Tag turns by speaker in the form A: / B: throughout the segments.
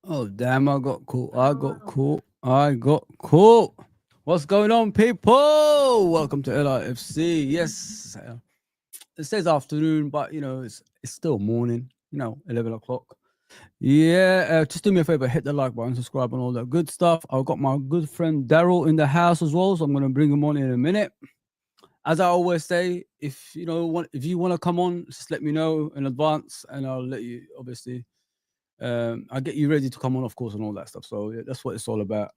A: Oh, damn, I got caught. What's going on, people? Welcome to LIFC. Yes, it says afternoon, but, it's still morning, 11 o'clock. Yeah, just do me a favor, hit the like button, subscribe, and all that good stuff. I've got my good friend Daryl in the house as well, so I'm going to bring him on in a minute. As I always say, if you want to come on, just let me know in advance, and I'll let you, obviously. I'll get you ready to come on, of course, and all that stuff. So yeah, that's what it's all about.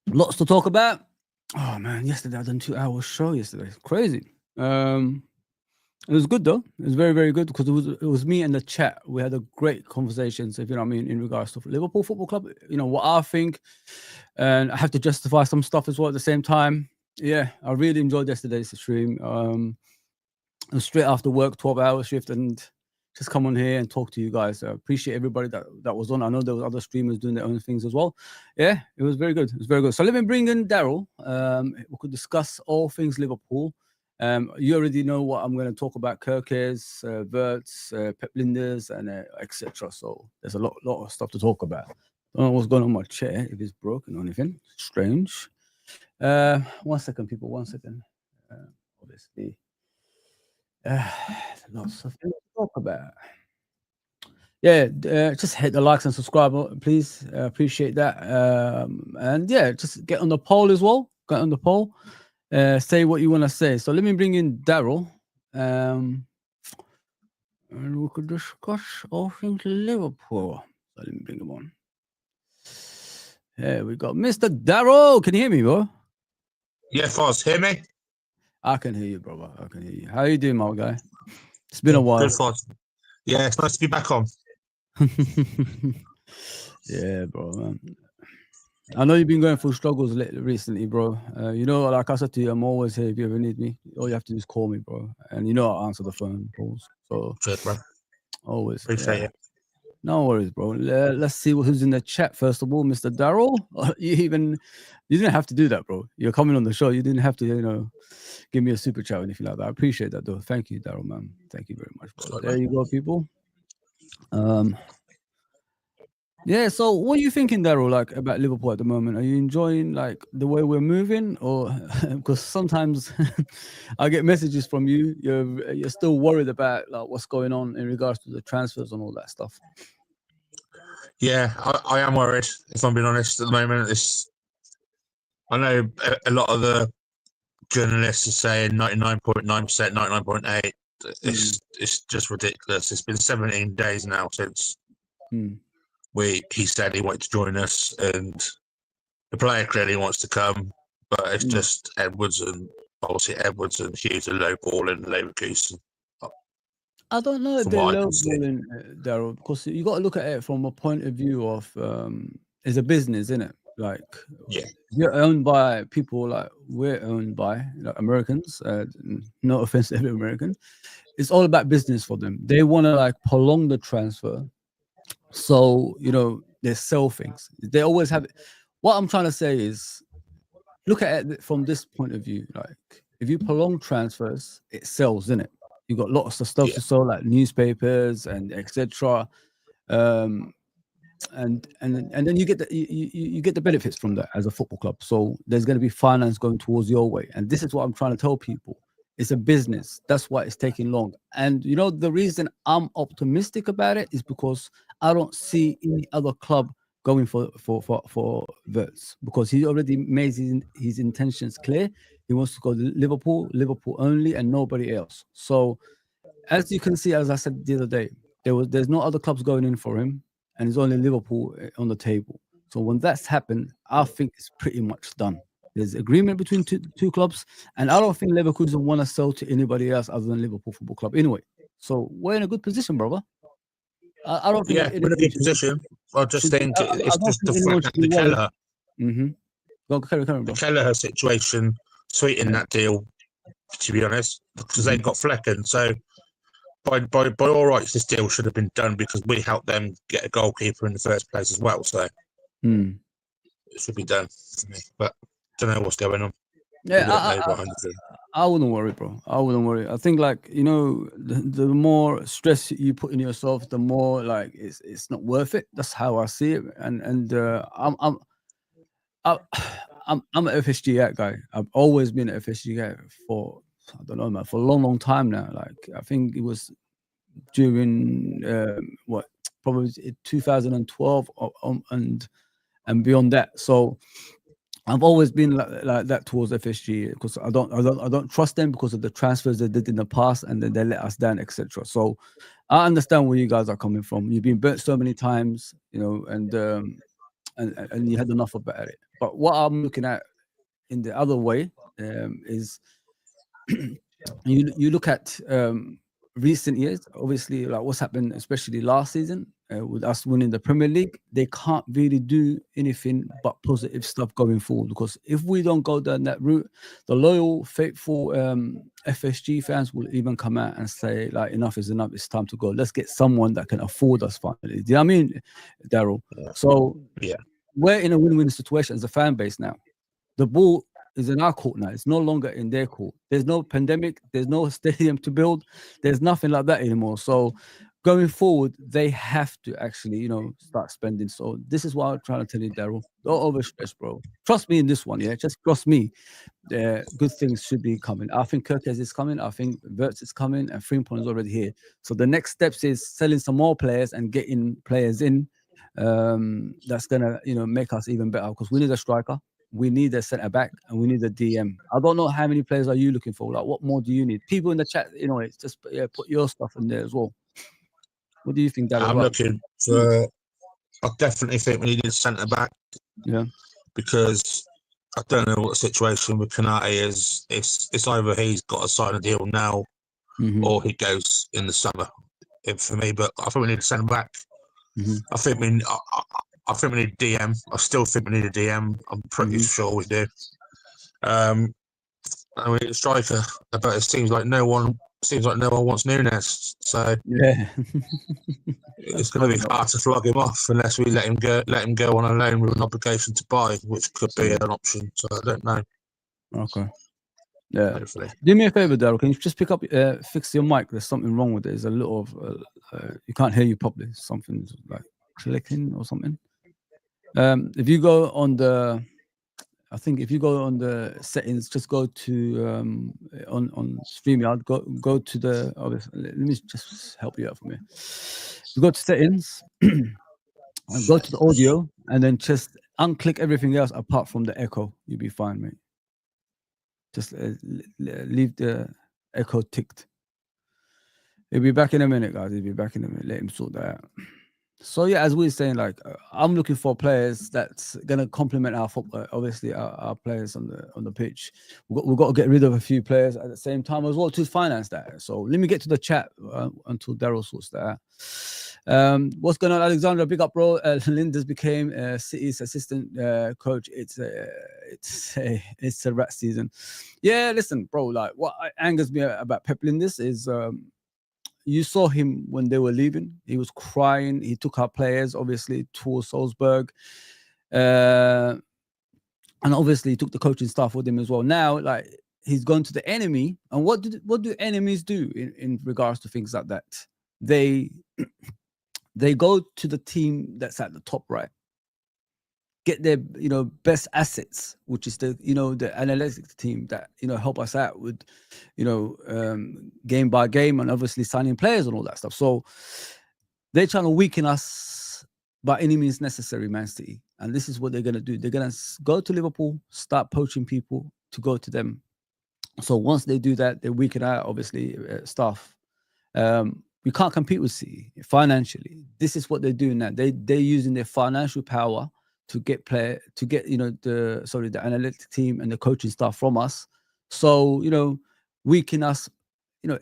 A: Lots to talk about. Oh man, yesterday I done 2 hours show yesterday. Crazy. It was good though. It was very, very good because it was me and the chat. We had a great conversation. So if you know what I mean, in regards to Liverpool Football Club, what I think, and I have to justify some stuff as well at the same time. Yeah, I really enjoyed yesterday's stream. It was straight after work, 12-hour shift, and just come on here and talk to you guys. I appreciate everybody that was on. I know there was other streamers doing their own things as well. Yeah, it was very good. It was very good. So let me bring in Daryl. We could discuss all things Liverpool. You already know what I'm going to talk about: Kerkez, Wirtz, Pep Lijnders, and etc. So there's a lot of stuff to talk about. Don't know what's going on with my chair, if it's broken or anything. Strange. 1 second, people. 1 second. Obviously, lots of things to talk about. Yeah, just hit the likes and subscribe, please. Appreciate that. And yeah, just get on the poll as well. Get on the poll. Say what you want to say. So let me bring in Daryl. And we could discuss all things Liverpool. So let me bring him on. Here we go. Mr. Daryl. Can you hear me, bro?
B: Yeah, Foz, hear me?
A: I can hear you, brother. I can hear you. How you doing, my guy? It's been a while.
B: Good, Foz. Yeah, it's nice to be back on.
A: Yeah, bro, man. I know you've been going through struggles recently, bro. Like I said to you, I'm always here if you ever need me. All you have to do is call me, bro. And I'll answer the phone calls. So,
B: good, bro.
A: Always.
B: Appreciate it.
A: No worries, bro. Let's see who's in the chat first of all, Mr. Daryl. You didn't have to do that, bro. You're coming on the show. You didn't have to, give me a super chat or anything like that. I appreciate that, though. Thank you, Daryl, man. Thank you very much, bro. There you go, people. Yeah, so what are you thinking, Daryl, like about Liverpool at the moment? Are you enjoying like the way we're moving, or because sometimes I get messages from you, you're still worried about like what's going on in regards to the transfers and all that stuff?
B: Yeah, I am worried, if I'm being honest, at the moment. I know a lot of the journalists are saying 99.9%, 99.8%. It's just ridiculous. It's been 17 days now since he said he wanted to join us, and the player clearly wants to come, but it's just Edwards and Hughes are low balling Leverkusen.
A: I don't know if they're low balling, Daryl, because you got to look at it from a point of view of it's a business, isn't it? Like, you're owned by people like we're owned by, Americans. No offense to every American. It's all about business for them. They want to like prolong the transfer. So, they sell things. They always have it. What I'm trying to say is, look at it from this point of view. Like, if you prolong transfers, it sells, isn't it? You got lots of stuff to sell, like newspapers and etc. And then you get the benefits from that as a football club. So there's going to be finance going towards your way. And this is what I'm trying to tell people. It's a business. That's why it's taking long. And the reason I'm optimistic about it is because I don't see any other club going for Wirtz, because he already made his intentions clear. He wants to go to Liverpool only, and nobody else. So as you can see, as I said the other day, there's no other clubs going in for him, and it's only Liverpool on the table. So when that's happened, I think it's pretty much done. There's agreement between two clubs, and I don't think Leverkusen want to sell to anybody else other than Liverpool Football Club anyway. So we're in a good position, brother. I don't think.
B: Yeah, we're in a good position. I just think it's just the fact that the Kelleher, the Kelleher situation, sweetened that deal. To be honest, because they got Flecken. So by all rights, this deal should have been done because we helped them get a goalkeeper in the first place as well. So it should be done for me. But don't know what's going on.
A: Yeah, I wouldn't worry, bro. I wouldn't worry. I think, like, you know, the more stress you put in yourself, the more like it's not worth it. That's how I see it. And I'm an FSG guy. I've always been an FSG guy for, I don't know, man, for a long time now. Like, I think it was during probably 2012 and beyond that. So I've always been like that towards FSG because I don't trust them because of the transfers they did in the past, and then they let us down, etc. So I understand where you guys are coming from. You've been burnt so many times, you know, and you had enough about it. But what I'm looking at in the other way is you look at recent years, obviously, like what's happened, especially last season with us winning the Premier League. They can't really do anything but positive stuff going forward, because if we don't go down that route, the loyal, faithful FSG fans will even come out and say, like, enough is enough, it's time to go. Let's get someone that can afford us finally. Do you know what I mean, Daryl? So
B: yeah,
A: we're in a win-win situation as a fan base now. The ball is in our court now. It's no longer in their court. There's no pandemic. There's no stadium to build. There's nothing like that anymore. So going forward, they have to actually, you know, start spending. So this is what I'm trying to tell you, Daryl. Don't overstress, bro. Trust me in this one, yeah? Just trust me. Good things should be coming. I think Kerkez is coming. I think Wirtz is coming, and Frimpong is already here. So the next steps is selling some more players and getting players in. That's gonna, you know, make us even better, because we need a striker. We need a centre back, and we need a DM. I don't know how many players are you looking for. Like, what more do you need? People in the chat, you know, it's just put your stuff in there as well. What do you think, Darryl?
B: I'm looking for. I definitely think we need a centre back.
A: Yeah,
B: because I don't know what the situation with Canate is. It's either he's got to sign a deal now, or he goes in the summer. For me, but I think we need a centre back. I think we need a DM. I still think we need a DM. I'm pretty sure we do. And we need a striker, but it seems like no one wants Nunez. So
A: yeah,
B: it's going to be hard to flog him off unless we let him go on a loan with an obligation to buy, which could be an option. So I don't know.
A: Okay. Yeah.
B: Hopefully.
A: Do me a favor, Daryl. Can you just pick up, fix your mic? There's something wrong with it. There's a little of you can't hear you properly. Something's like clicking or something. If you go on the, I think if you go on the settings, just go to on StreamYard. Go to the. Let me just help you out for me. You go to settings, and go to the audio, and then just unclick everything else apart from the echo. You'll be fine, mate. Just leave the echo ticked. He'll be back in a minute, guys. He'll be back in a minute. Let him sort that out. So yeah, as we were saying, like I'm looking for players that's gonna complement our football. Obviously, our players on the pitch. We've got to get rid of a few players at the same time as well to finance that. So let me get to the chat until Daryl sorts that out. What's going on, Alexandra? Big up, bro. Lijnders became City's assistant coach. It's a rat season. Yeah, listen, bro. Like what angers me about Pep Lijnders is. You saw him when they were leaving. He was crying. He took our players, obviously, towards Salzburg. And obviously, he took the coaching staff with him as well. Now, like, he's gone to the enemy. And what do enemies do in regards to things like that? They go to the team that's at the top, right? Get their, you know, best assets, which is the, you know, the analytics team that, you know, help us out with, you know, game by game, and obviously signing players and all that stuff. So they're trying to weaken us by any means necessary, Man City. And this is what they're going to do. They're going to go to Liverpool, start poaching people to go to them. So once they do that, they weaken out, obviously, staff. We can't compete with City financially. This is what they're doing now. They're using their financial power to get you know, the analytic team and the coaching staff from us. So, you know, weaken us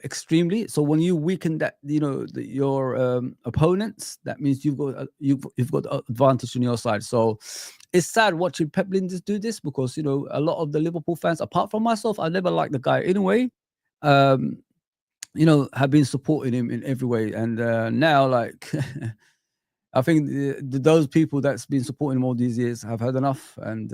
A: extremely. So when you weaken that, your opponents, that means you've got the advantage on your side. So it's sad watching Pep Lijnders do this, because a lot of the Liverpool fans, apart from myself, I never liked the guy anyway. Have been supporting him in every way, and now, like, I think those people that's been supporting him all these years have had enough, and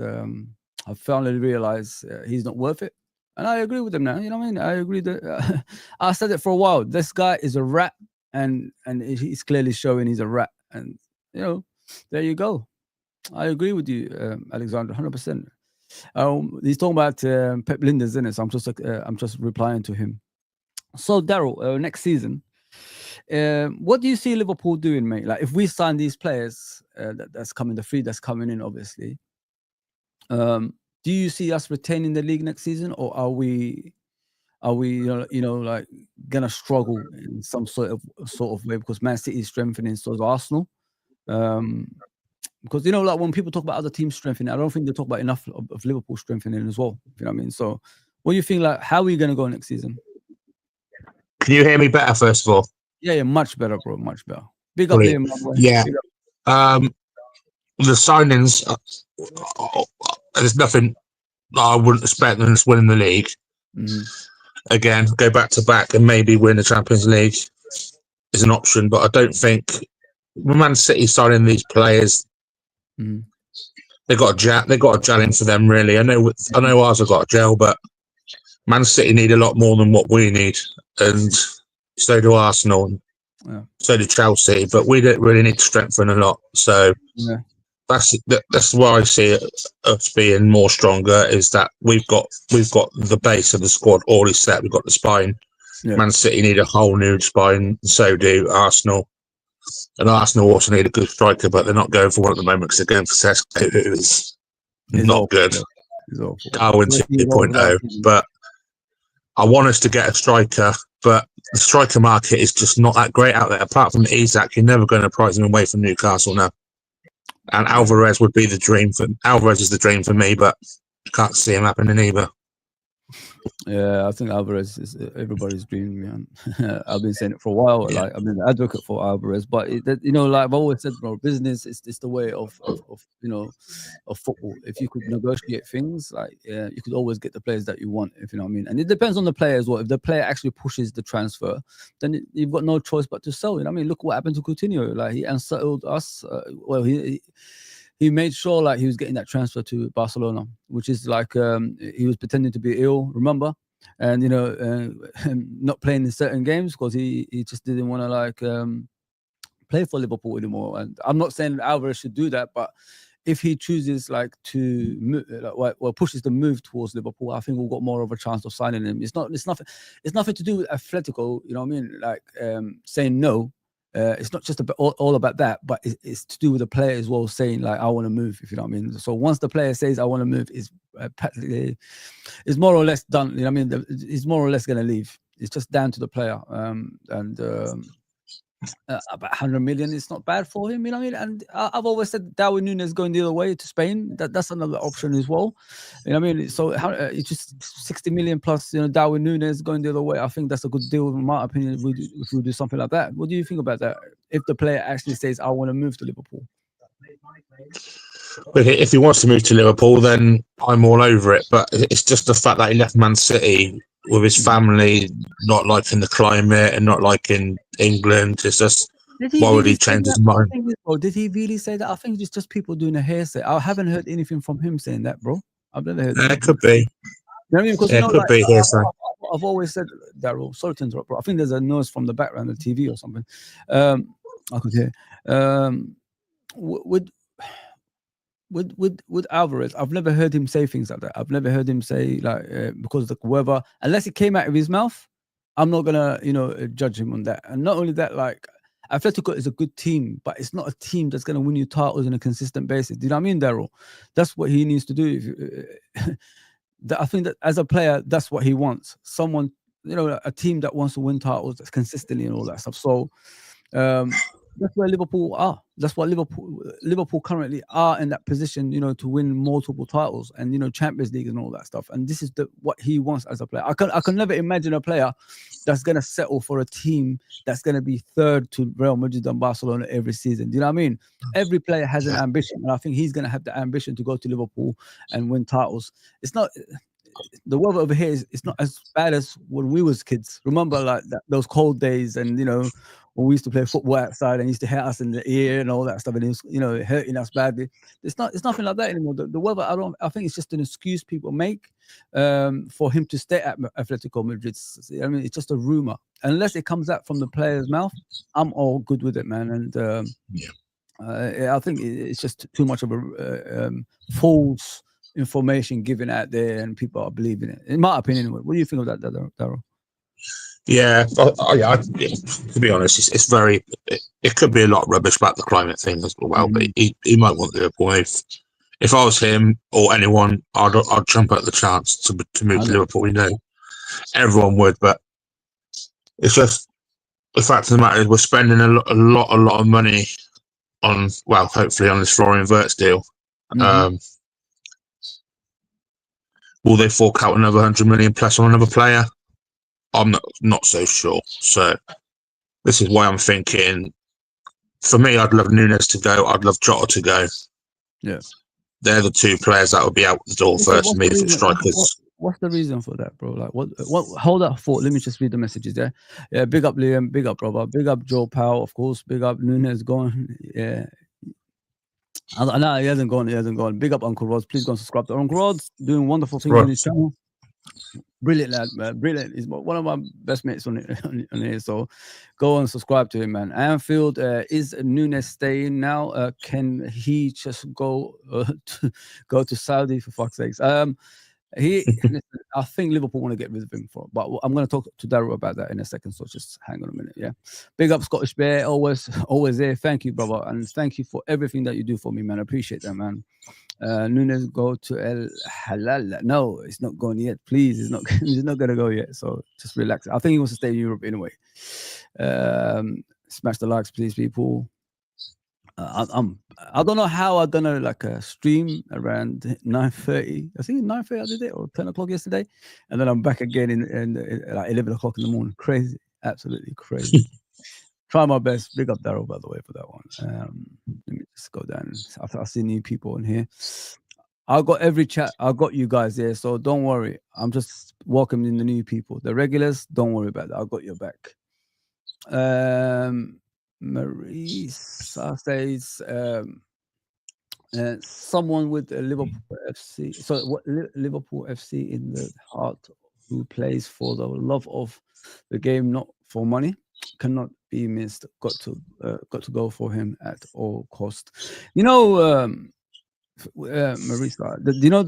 A: I've finally realized he's not worth it. And I agree with them now. You know what I mean? I agree that I said it for a while. This guy is a rat, and he's clearly showing he's a rat. And there you go. I agree with you, Alexander, 100%. He's talking about Pep Lijnders, isn't it? So I'm just replying to him. So Daryl, next season, what do you see Liverpool doing, mate? Like, if we sign these players that's coming, the three that's coming in, obviously. Do you see us retaining the league next season, or are we like gonna struggle in some sort of way, because Man City is strengthening, so is Arsenal. Because like when people talk about other teams strengthening, I don't think they talk about enough of Liverpool strengthening as well. You know what I mean? So what do you think? Like, how are we gonna go next season?
B: Can you hear me better, first of all?
A: Yeah, much better, bro. Much better. Big up Liam, by the way.
B: Yeah. The signings, there's nothing I wouldn't expect them to win the league. Again, go back to back and maybe win the Champions League is an option, but I don't think Man City signing these players, they got a gel in for them, really. I know ours have got a gel, but Man City need a lot more than what we need, and so do Arsenal, and so do Chelsea. But we don't really need to strengthen a lot. So that's why I see us being more stronger. Is that we've got the base of the squad already set. We've got the spine. Man City need a whole new spine. So do Arsenal. And Arsenal also need a good striker, but they're not going for one at the moment because they're going for Sesko, who is not good. Darwin 2.0. But I want us to get a striker, but the striker market is just not that great out there. Apart from Isak, you're never going to prize him away from Newcastle now. And Alvarez would be the dream Alvarez is the dream for me, but can't see him happening either.
A: Yeah, I think Alvarez is everybody's dream, man. I've been saying it for a while. Yeah. Like, I've been an advocate for Alvarez, but like I've always said, bro, business is the way of football. If you could negotiate things, like you could always get the players that you want, if you know what I mean. And it depends on the player as well. If the player actually pushes the transfer, then you've got no choice but to sell. You know what I mean? Look what happened to Coutinho. Like, he unsettled us. He made sure, like, he was getting that transfer to Barcelona, which is like he was pretending to be ill, remember, and not playing in certain games because he just didn't want to like play for Liverpool anymore. And I'm not saying Alvarez should do that, but if he chooses like to move, pushes the move towards Liverpool, I think we've got more of a chance of signing him. It's nothing to do with Atletico, you know what I mean? Like saying no. It's not just all about that, but it's to do with the player as well, saying like, I want to move, if you know what I mean. So once the player says I want to move, is practically is more or less done. You know what I mean? He's more or less going to leave. It's just down to the player. About 100 million is not bad for him, you know what I mean? And I've always said Darwin Nunez going the other way to Spain. That's another option as well. You know what I mean? So it's just 60 million plus, Darwin Nunez going the other way. I think that's a good deal, in my opinion, if we do something like that. What do you think about that? If the player actually says, I want to move to Liverpool.
B: But if he wants to move to Liverpool, then I'm all over it. But it's just the fact that he left Man City with his family, not liking the climate and not liking England. It's just, why would he change his mind?
A: Or did he really say that? I think it's just people doing a hearsay. I haven't heard anything from him saying that, bro. I've never heard.
B: It could be.
A: You know what I mean? Because
B: it could be hearsay.
A: I've always said, Daryl, sorry to interrupt, bro. I think there's a noise from the background of the TV or something. I could hear. With Alvarez, I've never heard him say things like that. I've never heard him say like because the weather, unless it came out of his mouth, I'm not gonna judge him on that. And not only that, like Atletico is a good team, but it's not a team that's gonna win you titles on a consistent basis. Do you know what I mean, Daryl? That's what he needs to do. I think that as a player, that's what he wants. Someone, a team that wants to win titles consistently and all that stuff. So that's where Liverpool are. That's what Liverpool currently are in that position, you know, to win multiple titles and, you know, Champions League and all that stuff. And this is what he wants as a player. I can never imagine a player that's gonna settle for a team that's gonna be third to Real Madrid and Barcelona every season. Do you know what I mean? Every player has an ambition, and I think he's gonna have the ambition to go to Liverpool and win titles. It's not. The weather over here it's not as bad as when we was kids. Remember, like those cold days, and you know, when we used to play football outside and used to hit us in the ear and all that stuff, and it was, you know, hurting us badly. It's nothing like that anymore. The weather, I think it's just an excuse people make for him to stay at Atletico Madrid. I mean, it's just a rumor. Unless it comes out from the player's mouth, I'm all good with it, man. And I think it's just too much of a false information given out there, and people are believing it. In my opinion, what do you think of that, Daryl?
B: Yeah, to be honest, it's very. It could be a lot of rubbish about the climate thing as well, but he might want Liverpool. If I was him or anyone, I'd jump at the chance to move to Liverpool. You know, everyone would, but it's just the fact of the matter is we're spending a lot of money on, well, hopefully on this Florian Wirtz deal. Will they fork out another 100 million plus on another player? I'm not so sure. So this is why I'm thinking, for me, I'd love Nunez to go. I'd love Jota to go.
A: Yeah.
B: They're the two players that would be out the door first for me for strikers.
A: What's the reason for that, bro? Like, what? Hold that thought. Let me just read the messages there. Yeah, big up Liam, big up brother, big up Joe Powell, of course, big up Nunez gone. Yeah. No, he hasn't gone. Big up Uncle Rods. Please go and subscribe to Uncle Rods. Doing wonderful things on his channel. Brilliant lad, man. Brilliant. He's one of my best mates on here. So go and subscribe to him, man. Anfield, is Nunez staying now? Can he just go to Saudi, for fuck's sakes? Listen, I think Liverpool want to get rid of him but I'm going to talk to Daryl about that in a second. So just hang on a minute. Yeah. Big up Scottish Bear. Always there. Thank you, brother. And thank you for everything that you do for me, man. I appreciate that, man. Nunez go to El Halal. No, it's not going yet. Please, he's not going to go yet. So just relax. I think he wants to stay in Europe anyway. Smash the likes, please, people. I don't know how I done like a stream around 9:30. I think 9:30 I did it, or 10 o'clock yesterday, and then I'm back again in like 11 o'clock in the morning. Crazy, absolutely crazy. Try my best. Big up Daryl, by the way, for that one. Let me just go down. I see new people in here. I got every chat. I got you guys there, so don't worry. I'm just welcoming the new people. The regulars, don't worry about that. I got your back. Marisa says someone with a Liverpool FC. So what Liverpool FC in the heart, who plays for the love of the game, not for money, cannot be missed. Got to go for him at all cost. You know, Marisa, you know,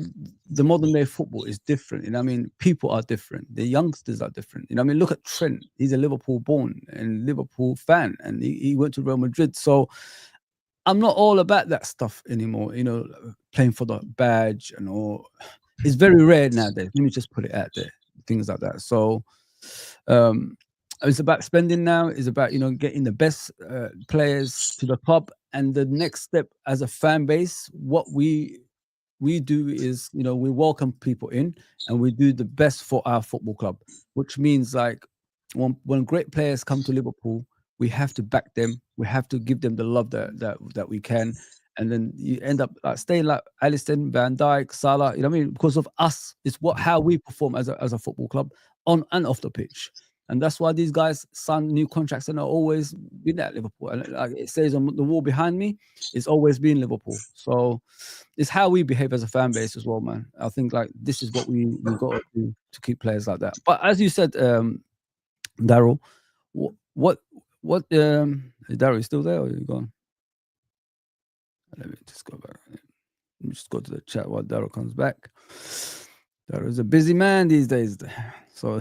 A: the modern day football is different. You know, I mean, people are different. The youngsters are different. You know, I mean, look at Trent. He's a Liverpool born and Liverpool fan, and he went to Real Madrid. So I'm not all about that stuff anymore. You know, playing for the badge and all. It's very rare nowadays. Let me just put it out there. Things like that. So it's about spending now. It's about, you know, getting the best players to the club. And the next step as a fan base, what we do is, you know, we welcome people in and we do the best for our football club, which means like when great players come to Liverpool, we have to back them. We have to give them the love that we can. And then you end up like staying like Alisson, Van Dijk, Salah, you know what I mean? Because of us, it's how we perform as a football club on and off the pitch. And that's why these guys sign new contracts and are always been at Liverpool. And like it says on the wall behind me, it's always been Liverpool. So it's how we behave as a fan base as well, man. I think like this is what we got to do to keep players like that. But as you said, Daryl, what is Daryl still there, or are you gone? Let me just go back. Let me just go to the chat while Daryl comes back. Daryl's a busy man these days. So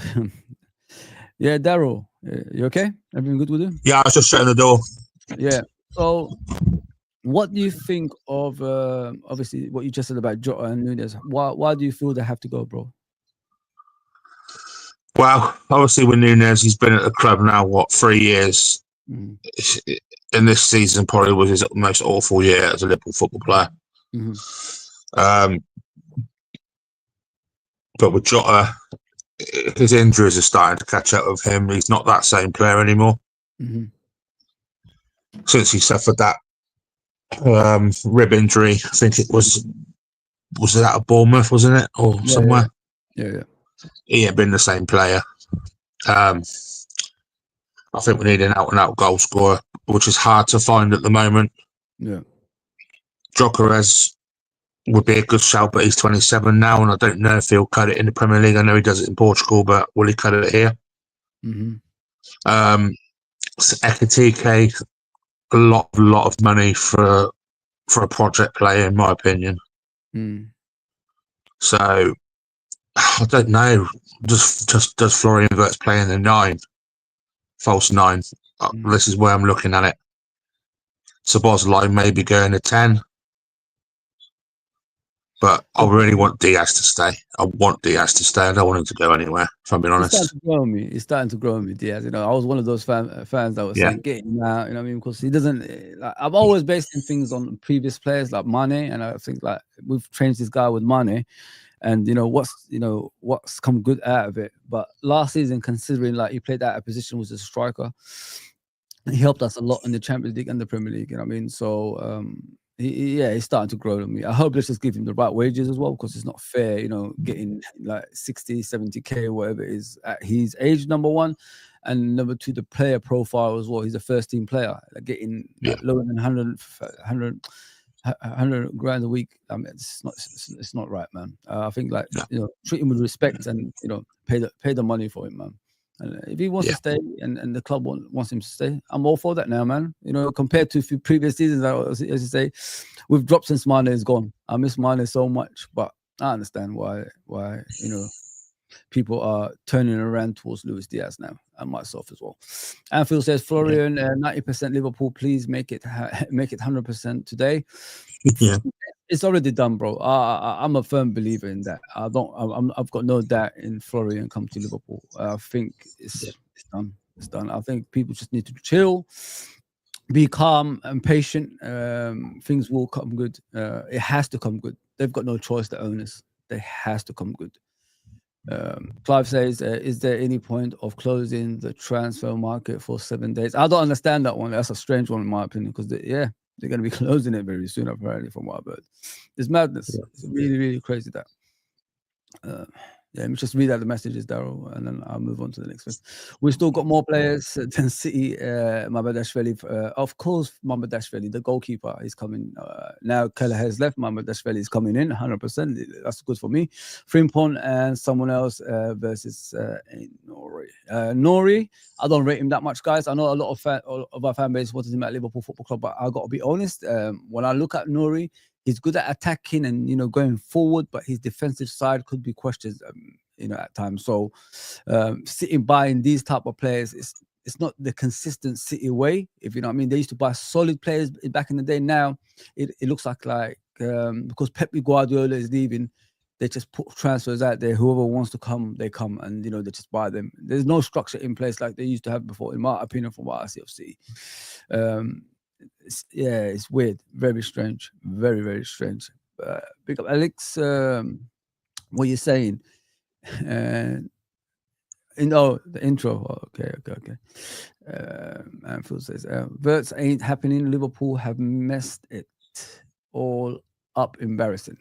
A: yeah, Daryl, you okay? Everything good with you?
B: Yeah, I was just shutting the door.
A: Yeah. So what do you think of obviously what you just said about Jota and Nunez? Why do you feel they have to go, bro?
B: Well, obviously with Nunez, he's been at the club now, 3 years? in this season probably was his most awful year as a Liverpool football player. But with Jota, his injuries are starting to catch up with him. He's not that same player anymore. Since he suffered that rib injury, I think it was it out of Bournemouth, wasn't it, or somewhere?
A: Yeah.
B: He ain't been the same player. I think we need an out-and-out goal scorer, which is hard to find at the moment.
A: Yeah.
B: Kerkez would be a good shout, but he's 27 now, and I don't know if he'll cut it in the Premier League. I know he does it in Portugal, but will he cut it here? Ekitike, a lot of money for a project player, in my opinion. So I don't know. Does Florian Wirtz play in the 9, false 9? This is where I'm looking at it. Szoboszlai maybe going to 10. But I really want Diaz to stay. I want Diaz to stay. I don't want him to go anywhere, if I'm being honest.
A: It's starting to grow on me, Diaz. You know, I was one of those fans that was saying, get him out, you know what I mean? Because he doesn't, like, I'm always basing things on previous players like Mane, and I think like we've changed this guy with Mane, and what's come good out of it. But last season, considering like he played out of position, was a striker, he helped us a lot in the Champions League and the Premier League, you know what I mean? So he's starting to grow on me. I hope let's just give him the right wages as well, because it's not fair, getting like 60, 70k, whatever it is at his age, number one. And number two, the player profile as well. He's a first team player, like getting lower than 100 grand a week. I mean, it's not right, man. I think treat him with respect and, pay the money for him, man. And if he wants to stay and the club wants him to stay, I'm all for that now, man. Compared to previous seasons, as you say, we've dropped since Mane is gone. I miss Mane so much, but I understand why people are turning around towards Luis Diaz now, and myself as well. Anfield says, Florian, 90% Liverpool, please make it 100% today.
B: Yeah.
A: It's already done, bro. I'm a firm believer in that. I've got no doubt in Florian come to Liverpool. I think it's done. It's done. I think people just need to chill, be calm and patient. Things will come good. It has to come good. They've got no choice, the owners. They has to come good. Clive says, is there any point of closing the transfer market for 7 days? I don't understand that one. That's a strange one in my opinion, because they're going to be closing it very soon, apparently, from what I've heard. It's madness. It's really, really crazy that. Let me just read out the messages, Daryl, and then I'll move on to the next one. We've still got more players than City. Mamardashvili, of course, Mamardashvili, the goalkeeper, is coming. Now Kerkez has left. Mamardashvili is coming in, 100%. That's good for me. Frimpong and someone else versus Nori. Nori, I don't rate him that much, guys. I know a lot of our fan base wanted him at Liverpool Football Club, but I got to be honest. When I look at Nori, he's good at attacking and, going forward, but his defensive side could be questioned, at times. So sitting buying these type of players, it's not the consistent City way, if you know what I mean. They used to buy solid players back in the day. Now it looks like because Pep Guardiola is leaving, they just put transfers out there. Whoever wants to come, they come, and they just buy them. There's no structure in place like they used to have before, in my opinion, from what I see of City. It's weird, very strange, very, very strange. Big up, Alex. What you're saying? The intro. Okay. Anfield says, Wirtz ain't happening. Liverpool have messed it all up. Embarrassing.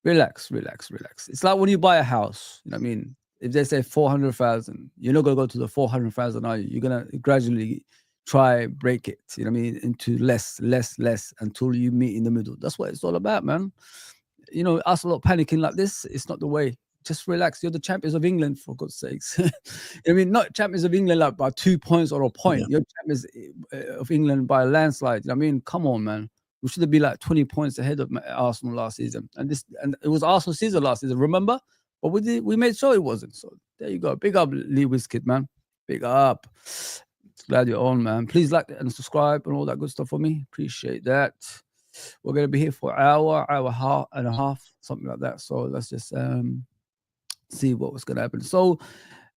A: Relax. It's like when you buy a house. You know what I mean? If they say 400,000, you're not gonna go to the 400,000, are you? You're gonna gradually try break it, you know what I mean, into less until you meet in the middle. That's what it's all about, man. Us a lot panicking like this, it's not the way. Just relax. You're the champions of England, for God's sakes. I mean, not champions of England like by 2 points or a point. You're champions of England by a landslide. You know what I mean, come on, man. We should have been like 20 points ahead of Arsenal last season. And it was Arsenal season last season, remember? But we made sure it wasn't. So there you go. Big up, Lee Wizkid, man. Big up. Glad you're on, man. Please like and subscribe and all that good stuff for me. Appreciate that. We're going to be here for an hour and a half, something like that. So let's just see what was going to happen. So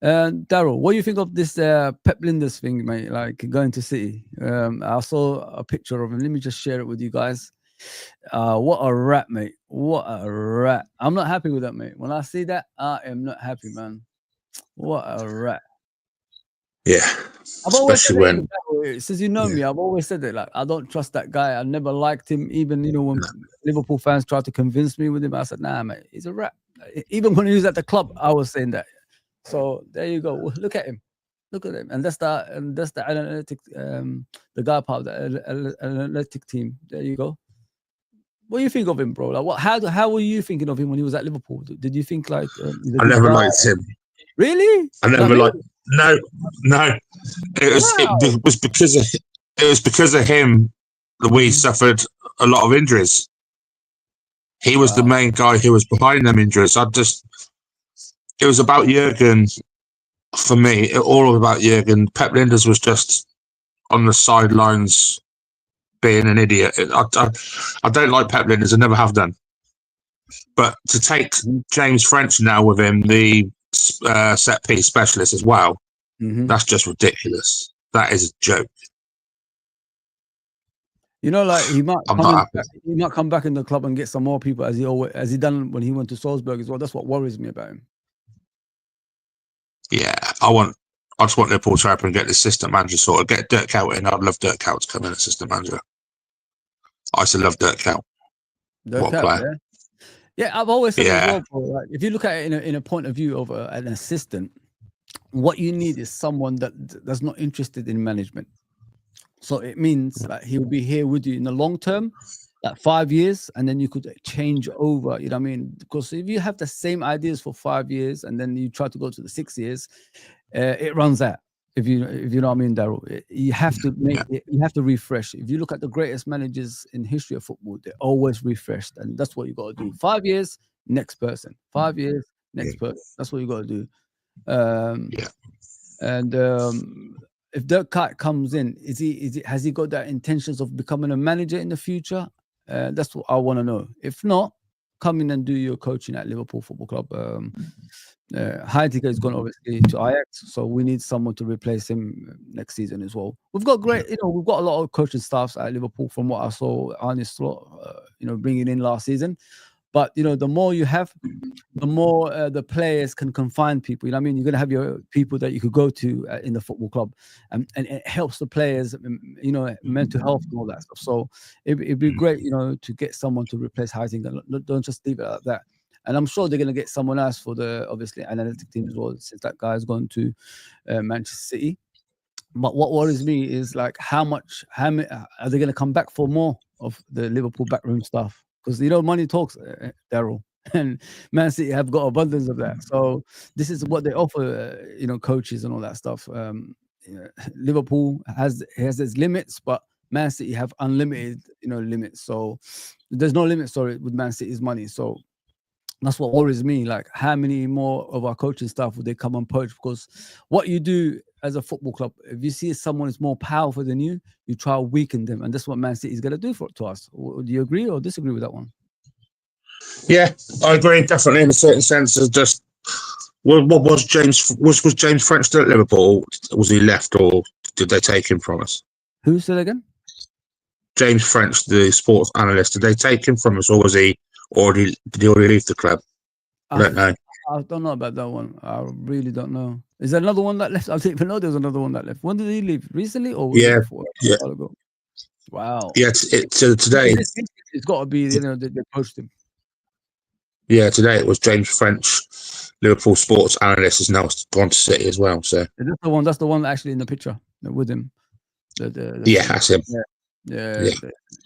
A: Daryl, what do you think of this Pep Lijnders thing, mate? Like going to City. I saw a picture of him. Let me just share it with you guys. What a rat, mate. What a rat. I'm not happy with that, mate. When I see that, I am not happy, man. What a rat.
B: Yeah.
A: I've always said it, since you know me, I've always said it. Like, I don't trust that guy. I never liked him. Even, when Liverpool fans tried to convince me with him, I said, nah, mate, he's a rat. Even when he was at the club, I was saying that. So there you go. Look at him. Look at him. And that's the analytic, the guy part of the analytic team. There you go. What do you think of him, bro? Like, how were you thinking of him when he was at Liverpool? Did you think like
B: I never liked him?
A: Really?
B: I never liked. No. It was because of him that we suffered a lot of injuries. He was the main guy who was behind them injuries. It was about Jurgen for me. All about Jurgen. Pep Lijnders was just on the sidelines being an idiot. I don't like Pep Lijnders. I never have done. But to take James French now with him, the set piece specialist as well, that's just ridiculous. That is a joke.
A: Like he might come back in the club and get some more people as he done when he went to Salzburg as well. That's what worries me about him.
B: Yeah, I just want Liverpool to happen and get the assistant manager sorted. Get Dirk Kuyt in. I'd love Dirk Kuyt to come in assistant manager. I used to love Dirk Kuyt. What a player.
A: Yeah, I've always said as well, bro, like, if you look at it in a point of view of an assistant, what you need is someone that's not interested in management. So it means that he'll be here with you in the long term, like 5 years, and then you could change over, you know what I mean? Because if you have the same ideas for 5 years and then you try to go to the 6 years, it runs out. If you know what I mean, Daryl, you have to you have to refresh. If you look at the greatest managers in history of football, they're always refreshed, and that's what you got to do. 5 years, next person. 5 years, next person. That's what you got to do. And if Dirk Kuyt comes in, has he got that intentions of becoming a manager in the future? That's what I want to know. If not, come in and do your coaching at Liverpool Football Club. Heidegger is gone obviously to Ajax, so we need someone to replace him next season as well. We've got we've got a lot of coaching staffs at Liverpool from what I saw Arne Slot, bringing in last season. But the more you have, the more the players can confine people. You know what I mean? You're going to have your people that you could go to in the football club, and it helps the players, mental health and all that stuff. So it'd be great, to get someone to replace Heidegger. Don't just leave it like that. And I'm sure they're going to get someone else for the obviously analytic team as well, since that guy's gone to Manchester City. But what worries me is like how many are they going to come back for more of the Liverpool backroom stuff? Because money talks, Daryl, and Man City have got abundance of that. So this is what they offer, coaches and all that stuff. Liverpool has its limits, but Man City have unlimited, limits. So there's no limit, with Man City's money. So that's what worries me. Like, how many more of our coaching staff would they come and poach? Because what you do as a football club, if you see someone is more powerful than you, you try to weaken them, and that's what Man City is going to do to us. Do you agree or disagree with that one?
B: Yeah, I agree. Definitely, in a certain sense, is just what was James? Was James French still at Liverpool? Was he left, or did they take him from us?
A: Who said again?
B: James French, the sports analyst. Did they take him from us, or was he already? Did he already leave the club? I don't know.
A: I don't know about that one. I really don't know. Is there another one that left? I didn't even know there was another one that left. When did he leave? Recently or was it before?
B: Yeah.
A: A while ago? Wow.
B: Yeah, today.
A: It's got to be, they poached him.
B: Yeah, today it was James French, Liverpool sports analyst, is now gone to City as well. So
A: that's the one actually in the picture with him.
B: That's him.
A: Yeah.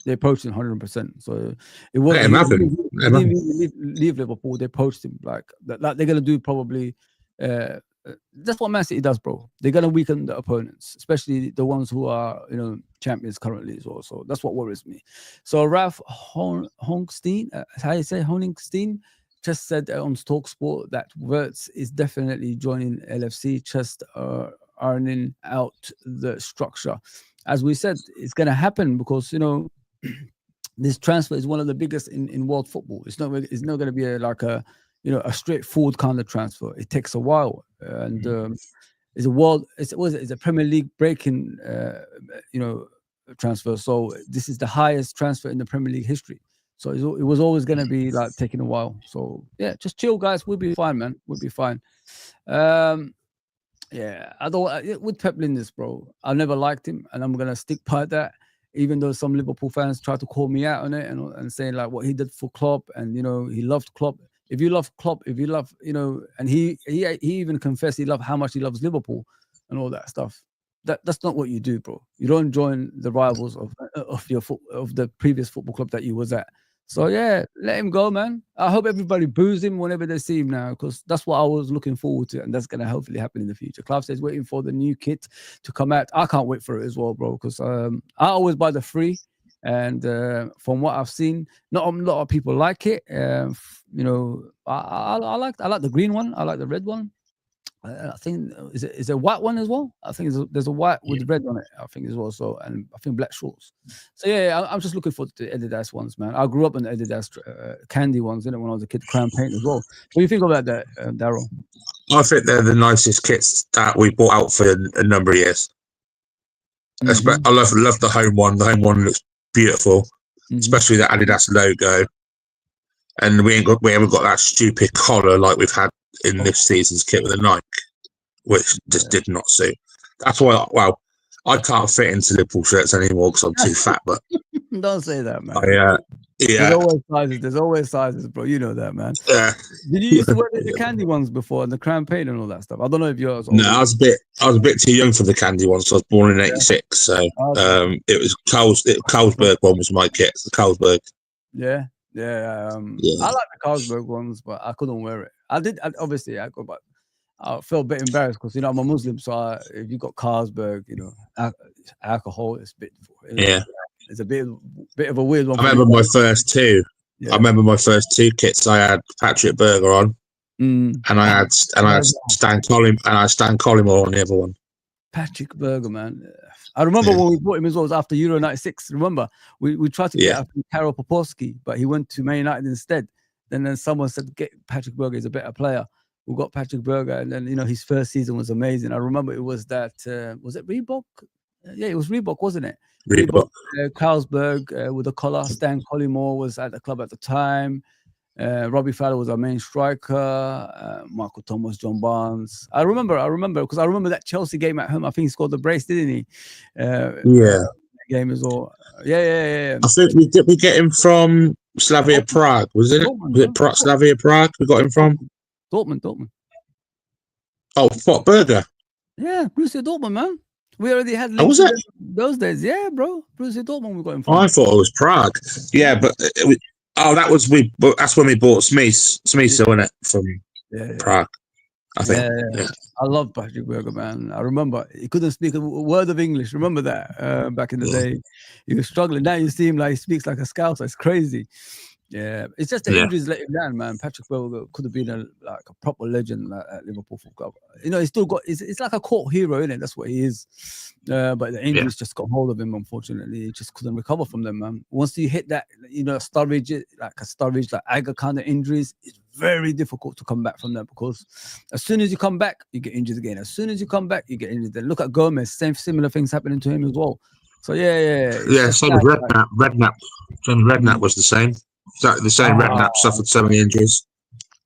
A: They poached him 100%. So it was. He didn't leave Liverpool. They poached him like they're gonna do probably. That's what Man City does, bro. They're gonna weaken the opponents, especially the ones who are champions currently as well. So that's what worries me. So Ralph Honigstein, how you say Honigstein, just said on TalkSport that Wirtz is definitely joining LFC, just ironing out the structure. As we said, it's going to happen because this transfer is one of the biggest in world football. It's not going to be like a a straightforward kind of transfer. It takes a while, and it's a Premier League breaking, transfer. So this is the highest transfer in the Premier League history. So it was always going to be like taking a while. So yeah, just chill, guys. We'll be fine, man. We'll be fine. Yeah, I don't with Pep Lijnders, bro. I never liked him, and I'm gonna stick by that. Even though some Liverpool fans try to call me out on it and saying like what he did for Klopp, and he loved Klopp. If you love Klopp, if you love, and he even confessed he loved how much he loves Liverpool and all that stuff. That's not what you do, bro. You don't join the rivals of the previous football club that you was at. So yeah, let him go, man. I hope everybody boos him whenever they see him now, because that's what I was looking forward to, and that's gonna hopefully happen in the future. Clive says waiting for the new kit to come out. I can't wait for it as well, bro, because I always buy the free, and from what I've seen, not a lot of people like it. I like the green one. I like the red one. I think is it a white one as well. I think there's a white with red on it. I think as well. So, and I think black shorts. So yeah, I'm just looking forward to the Adidas ones, man. I grew up in the Adidas candy ones, when I was a kid. Crown paint as well. What do you think about that, Daryl?
B: I think they're the nicest kits that we bought out for a number of years. I love the home one. The home one looks beautiful, especially the Adidas logo. And we haven't got that stupid collar like we've had in this season's kit with the Nike, which just did not suit. That's why, I can't fit into Liverpool shirts anymore because I'm too fat. But
A: don't say that, man.
B: Yeah.
A: There's always sizes, bro. You know that, man.
B: Yeah.
A: Did you used to wear the candy ones before and the crown paint and all that stuff? I don't know if yours.
B: No, I was a bit too young for the candy ones. So I was born in '86, so it was Carlsberg one was my kit. The Carlsberg.
A: Yeah. I like the Carlsberg ones, but I couldn't wear it. Obviously, but I felt a bit embarrassed because I'm a Muslim, so if you got Carlsberg, alcohol, it's a bit. It's a bit of a weird one.
B: I remember my first two. Yeah. I remember my first two kits. I had Patrick Berger on, and I had Stan Collymore on the other one.
A: Patrick Berger, man. I remember when we bought him as well. It was after Euro '96. Remember, we tried to get Karol Popowski, but he went to Man United instead. Then someone said, "Get Patrick Berger. He's a better player." We got Patrick Berger, and then his first season was amazing. I remember it was that was it Reebok? Yeah, it was Reebok, wasn't it?
B: Reebok.
A: Carlsberg with a collar. Stan Collymore was at the club at the time. Robbie Fowler was our main striker. Michael Thomas, John Barnes. I remember because I remember that Chelsea game at home. I think he scored the brace, didn't he? Game as well. Yeah.
B: I think we get him from Slavia Prague, wasn't it? Was it Slavia Prague? We got him from
A: Dortmund.
B: Oh, what Berger?
A: Yeah, Borussia Dortmund, man. We already had
B: was it?
A: Those days. Yeah, bro. Borussia Dortmund, we got him from.
B: I thought it was Prague. Yeah, but that's when we bought Smisa, wasn't it? From Prague, I think. Yeah.
A: I love Patrick Berger, man. I remember he couldn't speak a word of English. Remember that back in the day? He was struggling. Now you see him like he speaks like a Scouser. It's crazy. Yeah, it's just the injuries let him down, man. Patrick Berger could have been a proper legend at Liverpool Football Club. He's still got. It's like a cult hero, isn't it? That's what he is. But the injuries just got hold of him. Unfortunately, he just couldn't recover from them, man. Once you hit that, Sturridge, like Agger kind of injuries, it's very difficult to come back from that because as soon as you come back, you get injured again. As soon as you come back, you get injured. Then look at Gomez. Similar things happening to him as well. So yeah.
B: Same with Redknapp. Redknapp was the same. Exactly the same. Redknapp suffered so many injuries.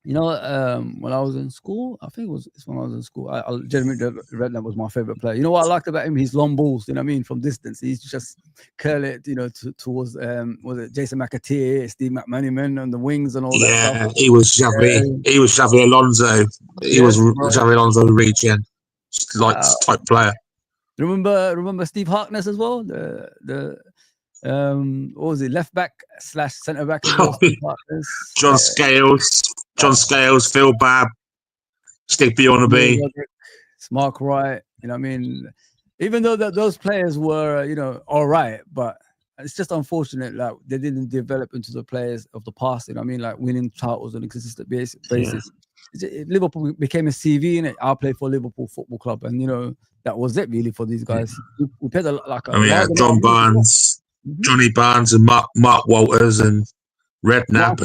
A: When I was in school, I think it's when I was in school. I genuinely Redknapp was my favorite player. You know what I liked about him? His long balls. You know what I mean? From distance, he's just curl it. Towards was it Jason McAteer, Steve McManaman on the wings and all that stuff.
B: He was Xavi. He was Xavi Alonso. He was Xavi Alonso regen, type player.
A: Remember Steve Harkness as well. What was it? Left back / centre back.
B: John Scales, Phil Babb, Stig Bjornaby.
A: It's Mark Wright. You know what I mean? Even though those players were, all right, but it's just unfortunate like they didn't develop into the players of the past. You know what I mean? Like winning titles on a consistent basis. Liverpool became a CV in it. I played for Liverpool Football Club, and that was it really for these guys. We played
B: John Barnes. Johnny Barnes and Mark Walters and Redknapp.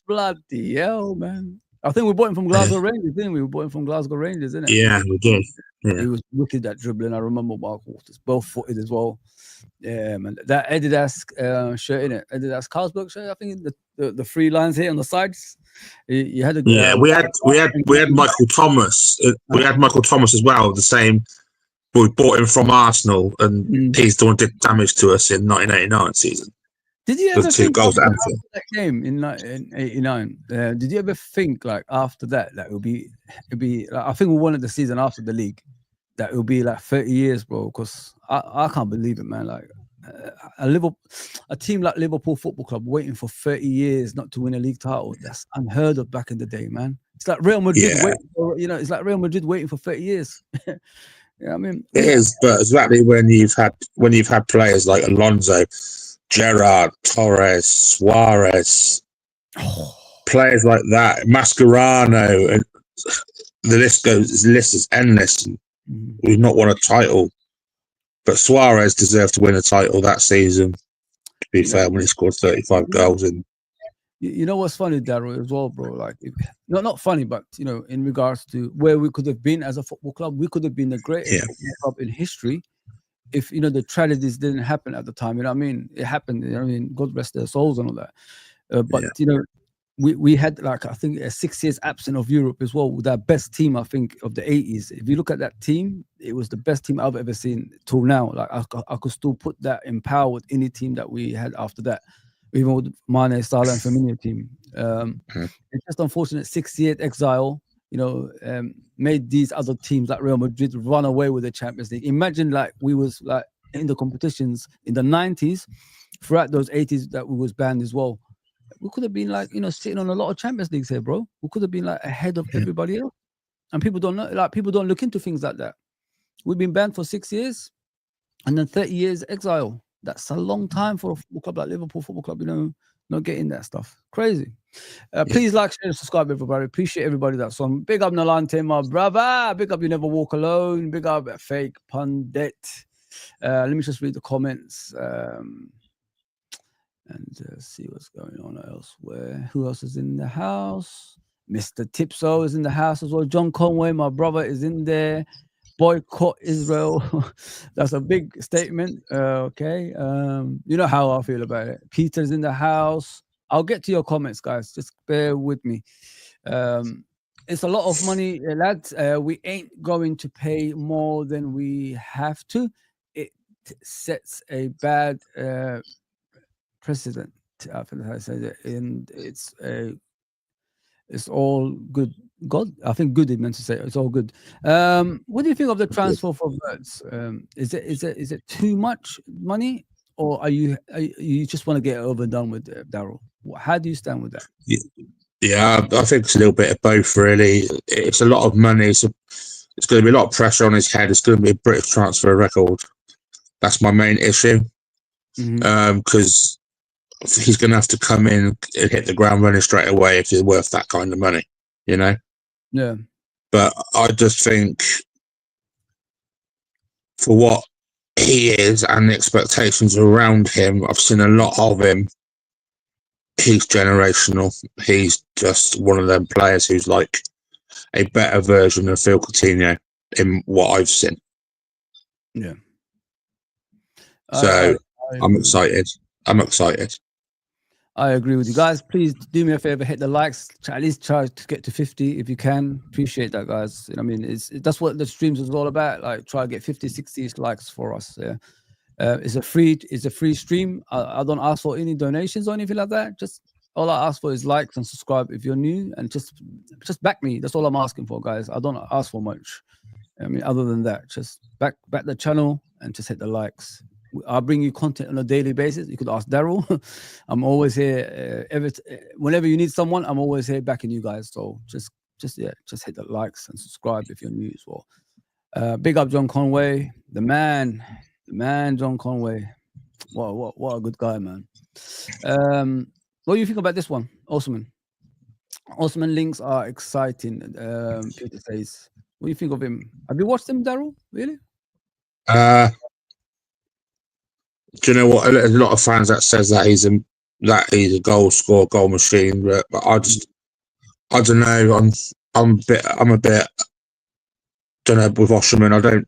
A: Bloody hell, man. I think we bought him from Glasgow Rangers, didn't we? We bought him from Glasgow Rangers, didn't it?
B: Yeah, we did. Yeah.
A: He was wicked at dribbling. I remember Mark Walters, both footed as well. Yeah, man. That Adidas shirt, in it, Adidas Carlsberg shirt. I think the 3 lines here on the sides. You had a
B: we had Michael Thomas. We had Michael Thomas as well. The same. We bought him from Arsenal, and he's the one who did damage to us in 1989 season.
A: Did you ever think
B: after
A: that game in 89? Did you ever think like after that it would be like, I think we won it the season after the league, that it would be like 30 years, bro? Because I can't believe it, man. Like a team like Liverpool Football Club waiting for 30 years not to win a league title. That's unheard of back in the day, man. It's like Real Madrid it's like Real Madrid waiting for 30 years. Yeah, I mean
B: it is, but exactly when you've had players like Alonso, Gerrard, Torres, Suarez, players like that, Mascherano, and the list is endless. We've not won a title, but Suarez deserved to win a title that season. To be fair, when he scored 35 goals, and
A: you know what's funny, Daryl, as well, bro? Like, not funny, but in regards to where we could have been as a football club, we could have been the greatest football club in history if the tragedies didn't happen at the time. You know what I mean? It happened. You know what I mean? God rest their souls and all that. But we had, like, I think 6 years absent of Europe as well with our best team, I think, of the 80s. If you look at that team, it was the best team I've ever seen till now. Like, I could still put that in power with any team that we had after that, even with Mane, Salah, and Firmino team. It's just unfortunate 6 years exile, made these other teams like Real Madrid run away with the Champions League. Imagine like we was like in the competitions in the 90s, throughout those 80s that we was banned as well. We could have been like, sitting on a lot of Champions Leagues here, bro. We could have been like ahead of everybody else. And people don't know, like people don't look into things like that. We've been banned for 6 years and then 30 years exile. That's a long time for a football club like Liverpool Football Club, not getting that stuff. Crazy. Please like, share, and subscribe, everybody. Appreciate everybody that's on. Big up Nalante, my brother. Big up You Never Walk Alone. Big up Fake Pundit. Let me just read the comments and see what's going on elsewhere. Who else is in the house? Mr. Tipso is in the house as well. John Conway, my brother, is in there. Boycott Israel. That's a big statement. Okay. You know how I feel about it. Peter's in the house. I'll get to your comments, guys. Just bear with me. It's a lot of money, lads. We ain't going to pay more than we have to. It sets a bad precedent. I think I said it, and it's all good. God, I think good it meant to say it's all good. What do you think of the transfer for Wirtz? Is it too much money, or are you just want to get it over and done with, Daryl? How do you stand with that?
B: Yeah, I think it's a little bit of both, really. It's a lot of money. It's going to be a lot of pressure on his head. It's going to be a British transfer record. That's my main issue. Because he's going to have to come in and hit the ground running straight away if he's worth that kind of money,
A: Yeah.
B: But I just think for what he is and the expectations around him, I've seen a lot of him. He's generational. He's just one of them players who's like a better version of Phil Coutinho in what I've seen.
A: Yeah.
B: So I'm excited.
A: I agree with you guys. Please do me a favor, hit the likes. At least try to get to 50 if you can. Appreciate that, guys. I mean, that's what the streams is all about. Like, try to get 50, 60 likes for us. Yeah. It's a free stream. I don't ask for any donations or anything like that. Just all I ask for is likes and subscribe if you're new, and just back me. That's all I'm asking for, guys. I don't ask for much. I mean, other than that, just back the channel and just hit the likes. I'll bring you content on a daily basis. You could ask Daryl. I'm always here. Whenever you need someone, I'm always here backing you guys. So just hit the likes and subscribe if you're new as well. Big up John Conway, the man, John Conway. What a good guy, man. What do you think about this one, Osman? Osman links are exciting. Peter says, what do you think of him? Have you watched him, Daryl? Really?
B: Do you know what? A lot of fans that says that he's a goal scorer, goal machine, but I don't know. I'm a bit. Don't know with Osherman. I don't.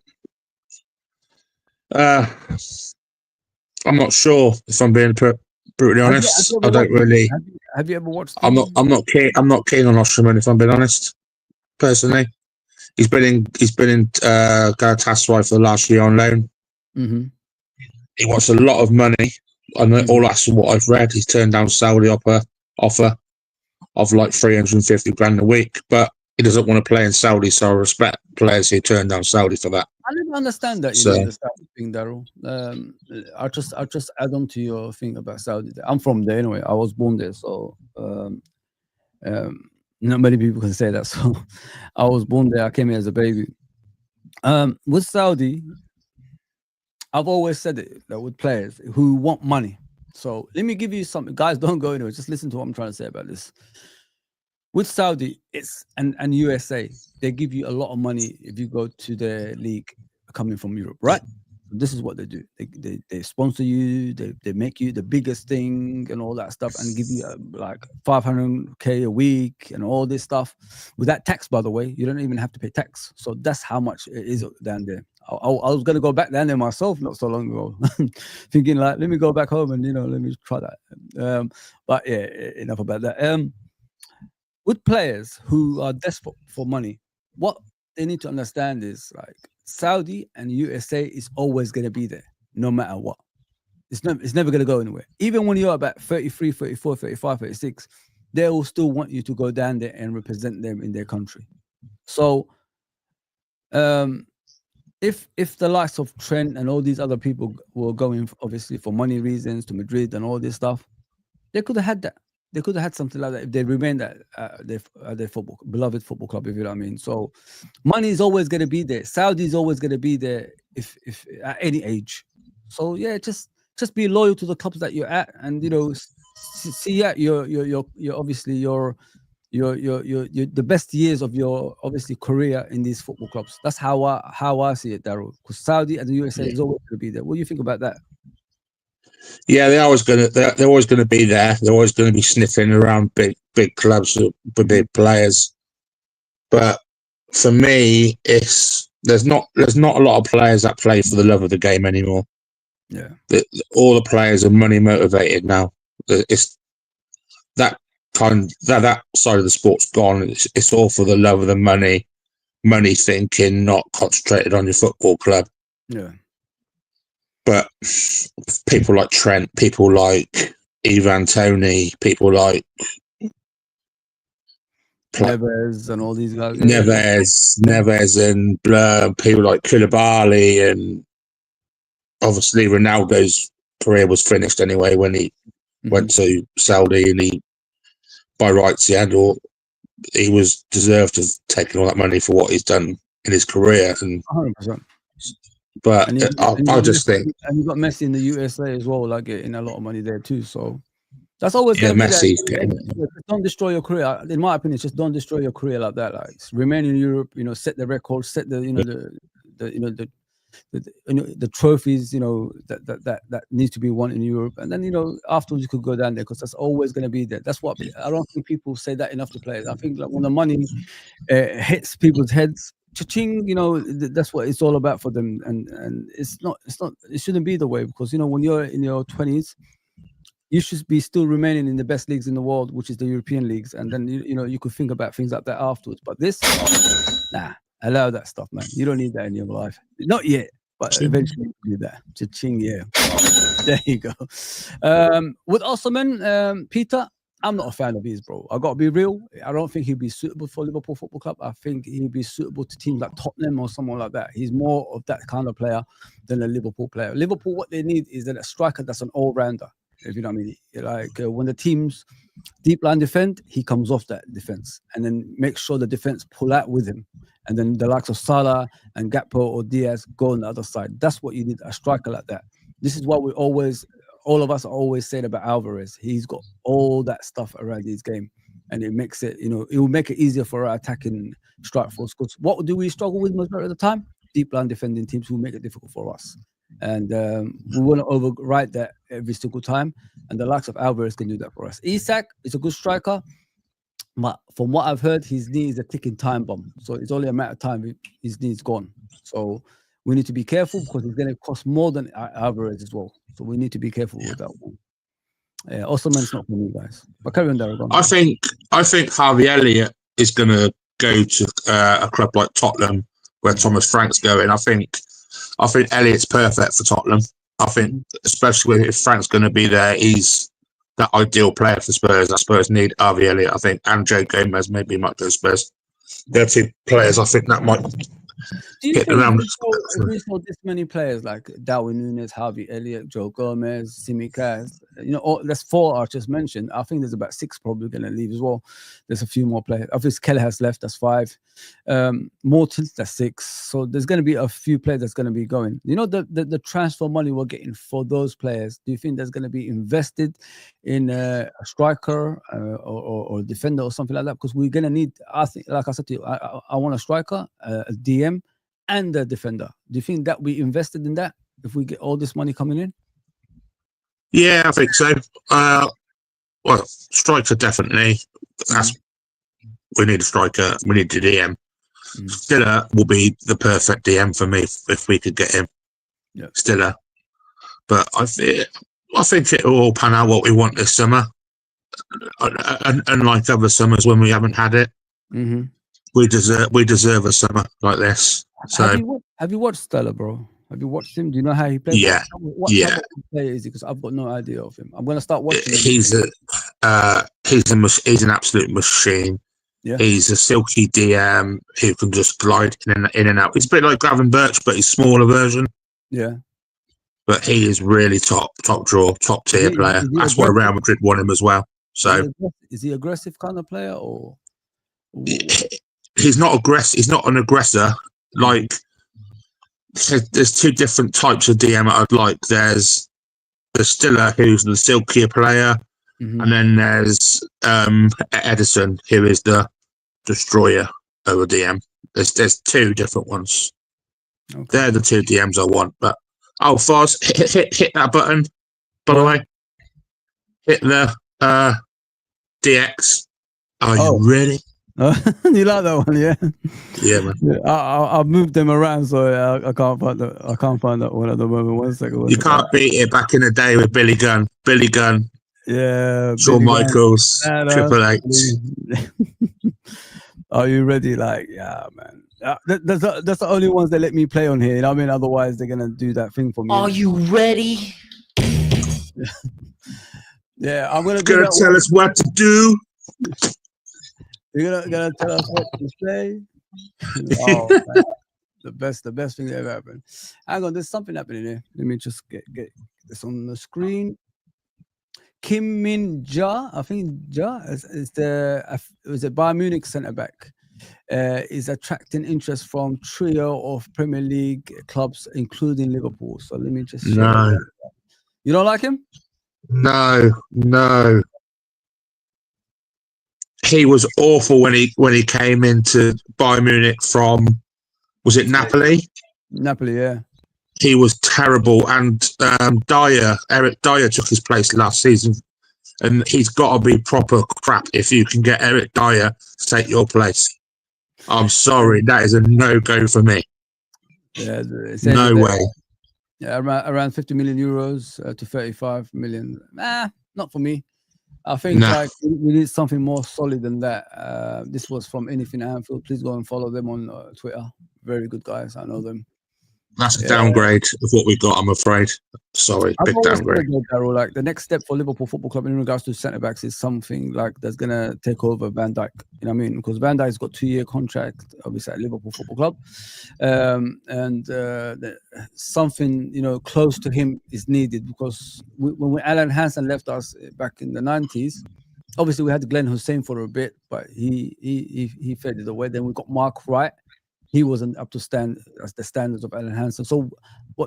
B: I'm not sure if I'm being brutally honest. I don't really.
A: Have you ever watched?
B: I'm not keen. I'm not keen on Osherman if I'm being honest. Personally, he's been in Galatasaray for the last year on loan.
A: Mm-hmm.
B: He wants a lot of money. I know all that's what I've read. He's turned down Saudi offer of like 350 grand a week, but he doesn't want to play in Saudi. So I respect players who turn down Saudi for that.
A: I didn't understand that. You know, the Saudi thing, Daryl. I'll just add on to your thing about Saudi. I'm from there anyway. I was born there, so not many people can say that. So I was born there. I came here as a baby. With Saudi, I've always said it that with players who want money. So let me give you something. Guys, don't go anywhere. Just listen to what I'm trying to say about this. With Saudi, it's and USA, they give you a lot of money if you go to their league coming from Europe, right? This is what they do. They sponsor you. They make you the biggest thing and all that stuff, and give you like 500K a week and all this stuff without tax. By the way, you don't even have to pay tax. So that's how much it is down there. I was gonna go back down there myself not so long ago, thinking like, let me go back home and let me try that. But yeah, enough about that. With players who are desperate for money, what they need to understand is like Saudi and USA is always going to be there, no matter what. It's never going to go anywhere. Even when you're about 33, 34, 35, 36, they will still want you to go down there and represent them in their country. So, if the likes of Trent and all these other people were going obviously for money reasons to Madrid and all this stuff, they could have had that. They could have had something like that if they remained at their beloved football club, if you know what I mean. So money is always going to be there. Saudi is always going to be there if at any age. So yeah, just be loyal to the clubs that you're at, and see at your obviously your the best years of your obviously career in these football clubs. That's how I see it, Daryl. Because Saudi and the USA is always going to be there. What do you think about that?
B: Yeah, they're always going to be there. They're always going to be sniffing around big clubs with big players. But for me, there's not a lot of players that play for the love of the game anymore.
A: Yeah,
B: all the players are money motivated now. It's that side of the sport's gone. It's all for the love of the money thinking, not concentrated on your football club.
A: Yeah.
B: But people like Trent, people like Ivan Toney, people like
A: Nunez and all these guys.
B: Nunez and Blur, people like Koulibaly, and obviously Ronaldo's career was finished anyway when he went to Saudi, and by rights he was deserved of taking all that money for what he's done in his career. And
A: 100%.
B: But I just think,
A: and you got Messi in the USA as well, like getting a lot of money there too. So that's always going to be
B: Messi's
A: that. Don't destroy your career. In my opinion, just don't destroy your career like that. Like remain in Europe, set the record, set the the trophies, that needs to be won in Europe, and then afterwards you could go down there, because that's always going to be there. That's what I don't think people say that enough to players. I think like when the money hits people's heads, cha-ching, that's what it's all about for them, and it shouldn't be the way, because when you're in your 20s, you should be still remaining in the best leagues in the world, which is the European leagues, and then you could think about things like that afterwards. But this, nah, allow that stuff, man. You don't need that in your life, not yet, but eventually you need that. Cha-ching, yeah. There you go. With Osman, Peter, I'm not a fan of his, bro. I got to be real. I don't think he'd be suitable for Liverpool Football Club. I think he'd be suitable to teams like Tottenham or someone like that. He's more of that kind of player than a Liverpool player. Liverpool, what they need is a striker that's an all-rounder, if you know what I mean. Like when the teams deep line defend, he comes off that defense and then makes sure the defense pull out with him. And then the likes of Salah and Gakpo or Diaz go on the other side. That's what you need, a striker like that. This is what all of us are always saying about Alvarez. He's got all that stuff around his game, and it makes it, it will make it easier for our attacking strike force. Because what do we struggle with most of the time? Deep line defending teams who make it difficult for us. And we want to override that every single time. And the likes of Alvarez can do that for us. Isak is a good striker, from what I've heard, his knee is a ticking time bomb. So it's only a matter of time his knee's gone. So we need to be careful because it's going to cost more than Alvarez as well. So we need to be careful with that one. Osman's not for me, guys. But carry on, Darragh.
B: I think Harvey Elliott is going to go to a club like Tottenham, where Thomas Frank's going. I think Elliott's perfect for Tottenham. I think, especially if Frank's going to be there, he's that ideal player for Spurs. Spurs need Harvey Elliott, I think, and Joe Gomez maybe might go to Spurs. They're two players I think that might get around.
A: If we saw this many players like Darwin Nunez, Harvey Elliott, Joe Gomez, Tsimikas, there's 4 I just mentioned. I think there's about 6 probably going to leave as well. There's a few more players. Obviously, Keller has left. That's 5. Morton, that's 6. So there's going to be a few players that's going to be going. The transfer money we're getting for those players, do you think there's going to be invested in a striker or a defender or something like that? Because we're going to need, I think, like I said to you, I want a striker, a DM, and a defender. Do you think that we invested in that if we get all this money coming in?
B: Yeah, I think so. Well, striker definitely. We need a striker. We need a DM. Stiller will be the perfect DM for me if we could get him.
A: Yeah.
B: Stiller. But I think it will all pan out what we want this summer. Unlike other summers when we haven't had it, we deserve a summer like this. So
A: have you watched Stiller, bro? Have you watched him? Do you know how he plays?
B: Yeah.
A: What type of player is he? Because I've got no idea of him. I'm going to start watching him.
B: He's an absolute machine.
A: Yeah.
B: He's a silky DM who can just glide in and out. He's a bit like Gavin Birch, but he's a smaller version.
A: Yeah.
B: But he is really top draw, top tier player. That's why Real Madrid want him as well. So
A: is he aggressive kind of player or?
B: He's not aggressive. He's not an aggressor. Like, there's 2 different types of DM I'd like. There's the Stiller, who's the silkier player, and then there's Edison, who is the destroyer of a DM. There's 2 different ones. Okay. They're the 2 DMs I want. But Foz, hit that button. By the way, hit the DX. Are you ready?
A: You like that one, yeah?
B: Yeah, man.
A: Yeah, I've moved them around, so I can't find that. I can't find that one at the moment. 1 second.
B: You can't beat it. Back in the day with Billy Gunn,
A: yeah,
B: Shawn Michaels, Triple H.
A: Are you ready? Like, yeah, man. That's the only ones that let me play on here. You know what I mean? Otherwise, they're gonna do that thing for me.
C: Are you ready?
A: Yeah, I'm gonna
B: tell us what to do.
A: You're gonna tell us what to say. Oh, man. The best thing that ever happened. Hang on, there's something happening here. Let me just get this on the screen. Kim Min Ja, I think Ja is a Bayern Munich centre back. Is attracting interest from trio of Premier League clubs, including Liverpool. So let me just.
B: No.
A: You don't like him?
B: No. He was awful when he came into Bayern Munich from, was it Napoli?
A: Napoli, yeah.
B: He was terrible, and Eric Dyer took his place last season, and he's got to be proper crap if you can get Eric Dyer to take your place. I'm sorry, that is a no-go for me.
A: Yeah,
B: no way.
A: Yeah, around 50 million euros to 35 million. Not for me. I think we need something more solid than that. This was from Anything Anfield. Please go and follow them on Twitter. Very good guys. I know them.
B: That's a downgrade of what we got, I'm afraid. Sorry, big downgrade.
A: Darryl, like the next step for Liverpool Football Club in regards to centre backs is something like that's gonna take over Van Dijk. You know what I mean? Because Van Dijk's got 2-year contract, obviously at Liverpool Football Club, and something close to him is needed because when Alan Hansen left us back in the 90s, obviously we had Glenn Hussein for a bit, but he faded away. Then we got Mark Wright. He wasn't up to the standards of Alan Hansen. So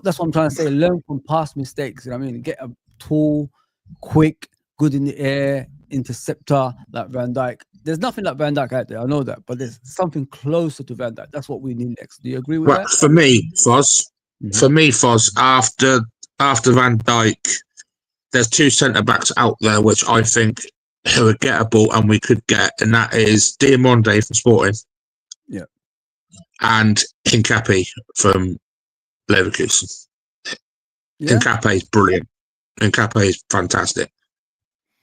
A: that's what I'm trying to say. Learn from past mistakes. You know what I mean? Get a tall, quick, good in the air, interceptor like Van Dijk. There's nothing like Van Dijk out there. I know that. But there's something closer to Van Dijk. That's what we need next. Do you agree with that?
B: For me, Foz, after Van Dijk, there's 2 centre-backs out there which I think who are gettable and we could get, and that is Diamonde from Sporting.
A: Yeah.
B: And Hincapié from Leverkusen.
A: Yeah.
B: Hincapié is brilliant. Hincapié is fantastic.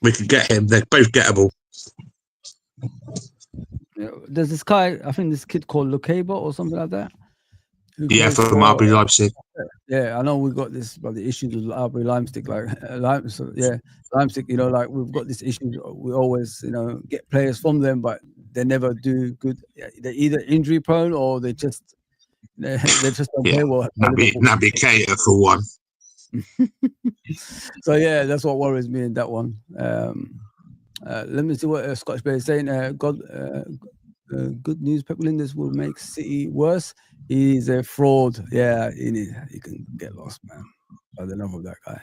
B: We could get him. They're both gettable.
A: Yeah. There's this guy, I think this kid called Lukeba or something like that.
B: Yeah, from RB Leipzig.
A: Yeah, I know we've got this bloody issues with RB Leipzig, Leipzig. You know, like we've got this issue. We always, you know, get players from them, but they never do good. They're either injury prone or they just don't play well.
B: Naby Keita for one.
A: So yeah, that's what worries me in that one. Let me see what Scottish Bay is saying. Good news. Pep Lijnders will make City worse. He's a fraud. Yeah, he can get lost, man. By the love of that guy.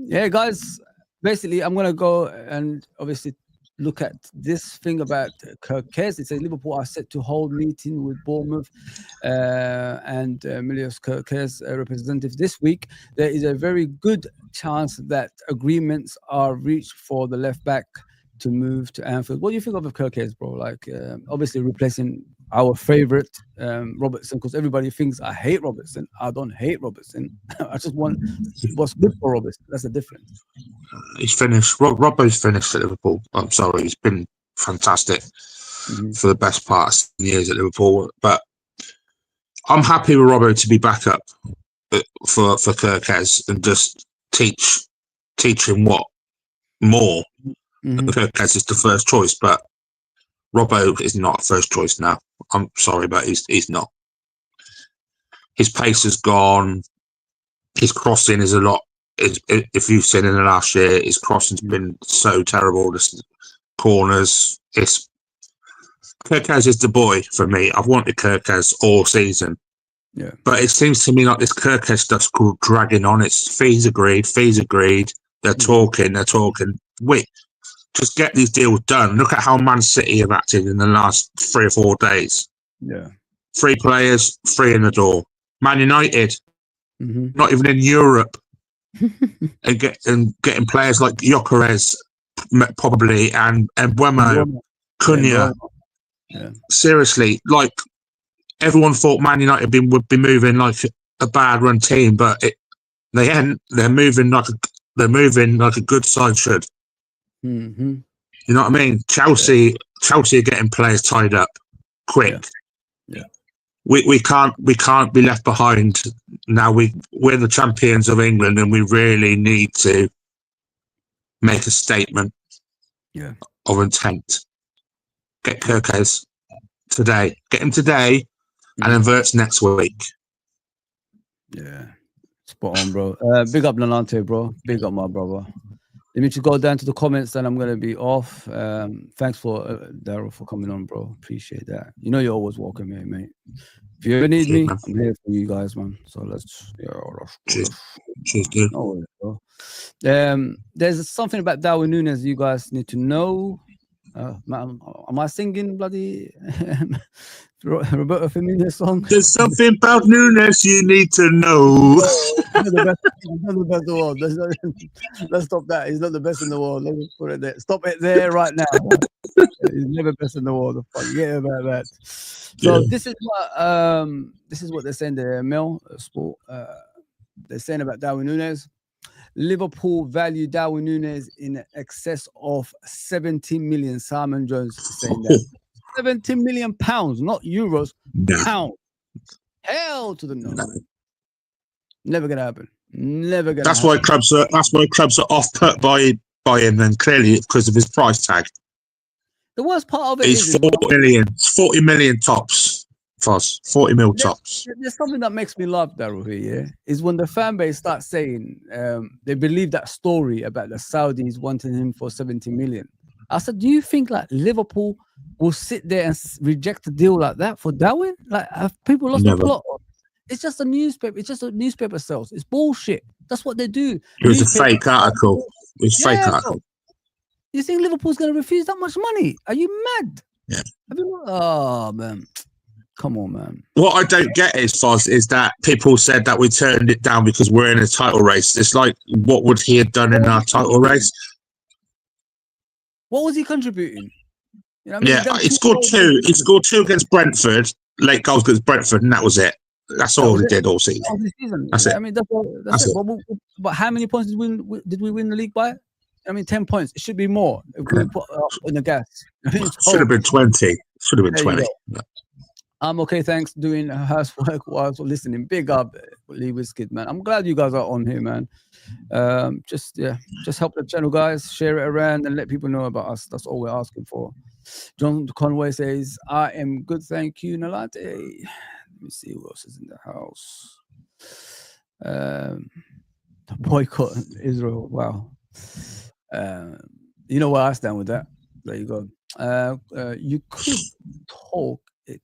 A: Yeah, guys. Basically, I'm gonna go and obviously look at this thing about Kerkez. It says Liverpool are set to hold meeting with Bournemouth and Milios Kerkez representatives this week. There is a very good chance that agreements are reached for the left back to move to Anfield. What do you think of Kerkez, bro? Like, obviously replacing our favorite Robertson, because everybody thinks I hate Robertson. I don't hate Robertson. I just want what's good for Robertson. That's the difference.
B: He's finished. Robbo's finished at Liverpool. I'm sorry. He's been fantastic for the best part of 7 years at Liverpool. But I'm happy with Robbo to be back up for Kerkez and just teach him what more. Kerkez is the first choice, but Robbo is not first choice now. I'm sorry, but he's not. His pace has gone. His crossing is a lot. If you've seen in the last year, his crossing's been so terrible. The corners. Kerkez is the boy for me. I've wanted Kerkez all season.
A: Yeah.
B: But it seems to me like this Kerkez stuff's called dragging on. It's fees agreed. They're talking. Wait, just get these deals done. Look at how Man City have acted in the last 3 or 4 days.
A: Yeah.
B: 3 players, 3 in the door. Man United, not even in Europe. and getting players like Kerkez probably and Mbeumo, Cunha.
A: Yeah.
B: Seriously, like everyone thought Man United would be moving like a bad run team, but they ain't. They're moving like a good side should. You know what I mean? Chelsea are getting players tied up quick.
A: Yeah.
B: We can't be left behind. Now we're the champions of England, and we really need to make a statement of intent. Get Kerkez today. Get him today, and then Wirtz next week.
A: Yeah, spot on, bro. Big up Nalante, bro. Big up my brother. Let me just go down to the comments, and I'm gonna be off. Thanks for Daryl for coming on, bro. Appreciate that. You know you're always welcome here, mate. If you ever need me, I'm here for you guys, man. So let's
B: Cheers, dude.
A: No worries, bro. There's something about Darwin Nunez you guys need to know. Am I singing bloody Roberto Firmino song?
B: There's something about Nunez you need to know.
A: He's not the best in the world. Let's stop that. He's not the best in the world. Let me put it there. Stop it there right now. He's never best in the world. Forget about that. So this is what they're saying. The Mail Sport. They're saying about Darwin Nunez. Liverpool value Darwin Nunez in excess of 70 million. Simon Jones saying that. 70 million pounds, not euros, pounds. Hell to the no. Never gonna happen. Never gonna.
B: That's why clubs are off put by him. Then clearly because of his price tag.
A: The worst part of it
B: is 40 million tops. 40 mil tops.
A: There's something that makes me laugh, Daryl, here, is when the fan base starts saying they believe that story about the Saudis wanting him for 70 million. I said, do you think like Liverpool will sit there and reject a deal like that for Darwin? Like, have people lost the plot? It's just a newspaper. It's just a newspaper sales. It's bullshit. That's what they do.
B: It was a fake article. It was a fake article.
A: You think Liverpool's going to refuse that much money? Are you mad?
B: Yeah.
A: Oh, man. Come on, man.
B: What I don't get is that people said that we turned it down because we're in a title race. It's like, what would he have done in our title race?
A: What was he contributing? You know what I mean?
B: Yeah, he scored two. He scored two against Brentford, late goals against Brentford, and that was it. That's all he did all season. That's it.
A: I mean, that's it. But how many points did we win the league by? I mean, 10 points. It should be more if we put in the gas.
B: Should have been 20. Should have been 20.
A: I'm okay, thanks. Doing housework while listening. Big up, Lee Whiskey, man. I'm glad you guys are on here, man. Just help the channel, guys. Share it around and let people know about us. That's all we're asking for. John Conway says, I am good, thank you, Nalate. Let me see who else is in the house. Boycott Israel. Wow. You know where I stand with that. There you go. You could call it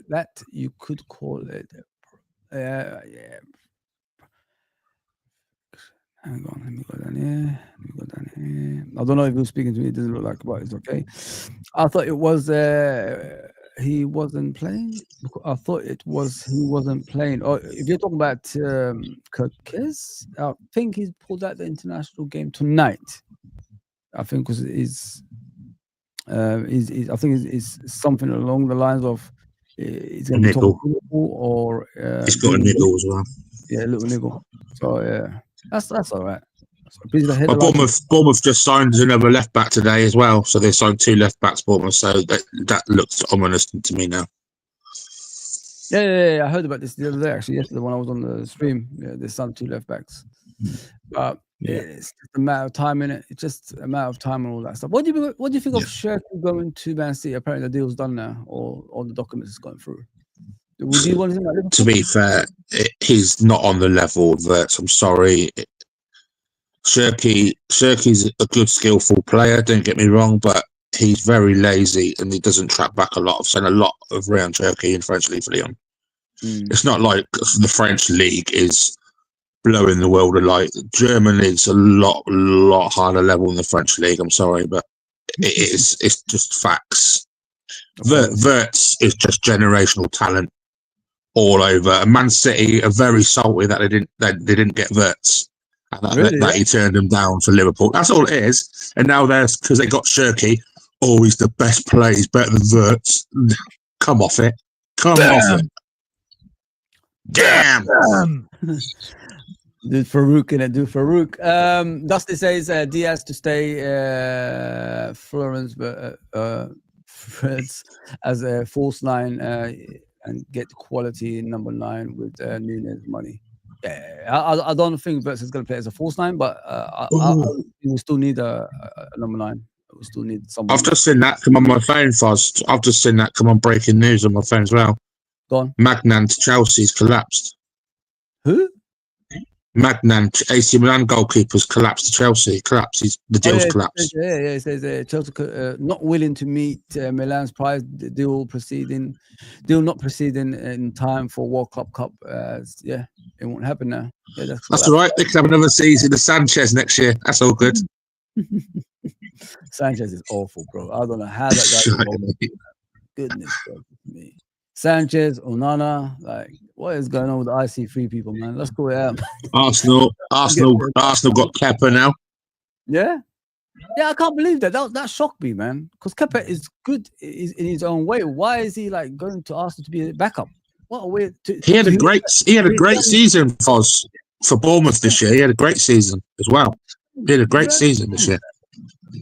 A: that. You could call it. Yeah. Hang on, let me go down here. I don't know if you're speaking to me. It doesn't look like, but it's okay. I thought it was he wasn't playing. I thought it was he wasn't playing. Or if you're talking about Kerkez, I think he's pulled out the international game tonight. I think because I think it's something along the lines of he's going to be talking or
B: he's got a niggle as well.
A: Yeah, a little niggle. So yeah. That's all right.
B: But Bournemouth just signed another left back today as well. So they signed two left backs, Bournemouth. So that looks ominous to me now.
A: Yeah. I heard about this the other day, actually. Yesterday when I was on the stream, they signed two left backs. But it's just a matter of time, innit? It's just a matter of time and all that stuff. What do you think of Kerkez going to Man City? Apparently the deal's done now, or all the documents is going through. Would you want to think about Liverpool?
B: To be fair, he's not on the level of Wirtz. I'm sorry. Kerkez a good, skillful player, don't get me wrong, but he's very lazy and he doesn't track back a lot. I've seen a lot of around Kerkez in French League for Lyon. It's not like the French League is blowing the world of light. German League's a lot higher level than the French League. I'm sorry, but it's just facts. Wirtz is just generational talent all over. And Man City are very salty that they didn't get Wirtz. That he turned them down for Liverpool. That's all it is. And now because they got Kerkez. Oh, he's the best player. He's better than Wirtz. Come off it. Damn.
A: Do Farouk. Dusty says Diaz to stay. Florence, Fred's as a false nine and get quality number 9 with Nunez money. Yeah, I don't think Wirtz is going to play as a false 9, but we still need a number 9. We still need someone.
B: I've just seen that come on my phone, Foz. I've just seen that come on breaking news on my phone as well.
A: Go on.
B: Magnan to Chelsea's collapsed.
A: Who?
B: Magnan, AC Milan goalkeeper's collapsed to Chelsea. The deal's collapsed.
A: It says Chelsea not willing to meet Milan's price. Deal not proceeding in time for World Cup. It won't happen now. Yeah,
B: that's all right. They can have another season of Sanchez next year. That's all good.
A: Sanchez is awful, bro. I don't know how that guy. Goodness me. Sanchez, Onana, like what is going on with the IC3 people, man? Let's go out.
B: Arsenal got Kepa now.
A: Yeah, I can't believe that. That shocked me, man. Because Kepa is good in his own way. Why is he like going to Arsenal to be a backup? What a way to.
B: He had a great season, Foz, for Bournemouth this year. He had a great season as well. He had a great season this year.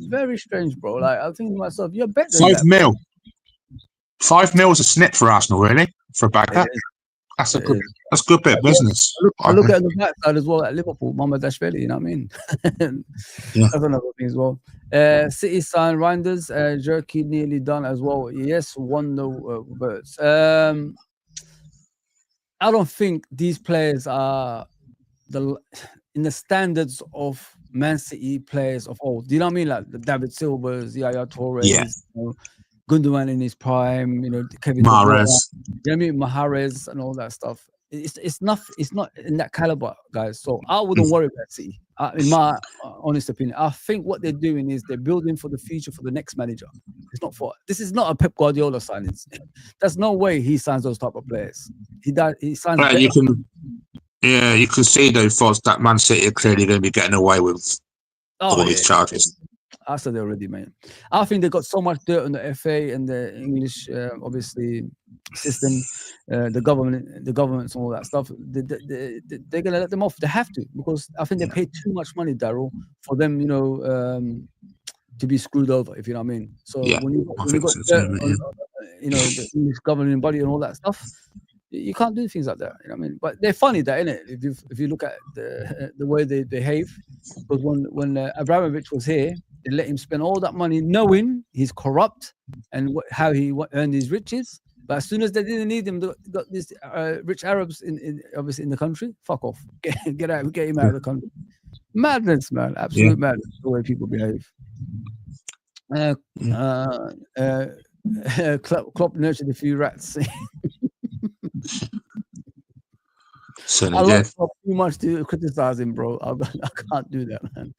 A: Very strange, bro. Like I think to myself, you're better.
B: 5 mil. 5 mil is a snip for Arsenal, really, for a backup. That's a good bit of business.
A: I look at the backside as well at Liverpool, Mamadashvili, you know what I mean? That's another thing as well. City signed Lijnders, Kerkez nearly done as well. Yes, words. I don't think these players are in the standards of Man City players of old. Do you know what I mean? Like the David Silvers, Yaya Torres, Gundogan in his prime, Kevin
B: Mahrez.
A: You know what I mean? Mahrez and all that stuff. It's not in that caliber, guys. So I wouldn't worry about City. In my honest opinion, I think what they're doing is they're building for the future for the next manager. This is not a Pep Guardiola signing. There's no way he signs those type of players. He signs.
B: You can see though, Foz, that Man City are clearly going to be getting away with all these charges.
A: I said it already, man. I think they got so much dirt on the FA and the English, obviously, system, the governments and all that stuff. They're gonna let them off. They have to, because I think they pay too much money, Daryl, for them, to be screwed over. If you know what I mean. So when you got dirt on, the English governing body and all that stuff, you can't do things like that. You know what I mean? But they're funny, that, innit? If you look at the way they behave, because when Abramovich was here, they let him spend all that money, knowing he's corrupt and how he earned his riches. But as soon as they didn't need him, they got these rich Arabs obviously in the country. Fuck off, get out, get him out of the country. Madness, man, absolute madness. The way people behave. Klopp nurtured a few rats. I love Klopp too much to criticize him, bro. I can't do that, man.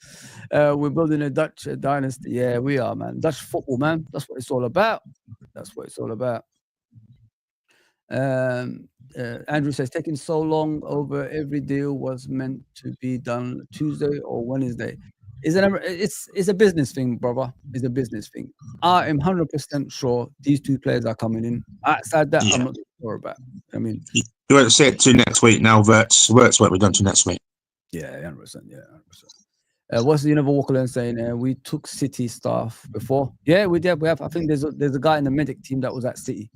A: We're building a Dutch dynasty. Yeah, we are, man. Dutch football, man. That's what it's all about. That's what it's all about. Andrew says, taking so long over every deal was meant to be done Tuesday or Wednesday. It's a business thing, brother. It's a business thing. I am 100% sure these two players are coming in. Outside that, I'm not sure about. I mean,
B: you won't see it to next week now. Wirtz won't be done to next week.
A: Yeah, 100%. Yeah, 100%. What's the Univer Walkerland saying? We took City staff before. Yeah, we did. We have. I think there's a guy in the medic team that was at City.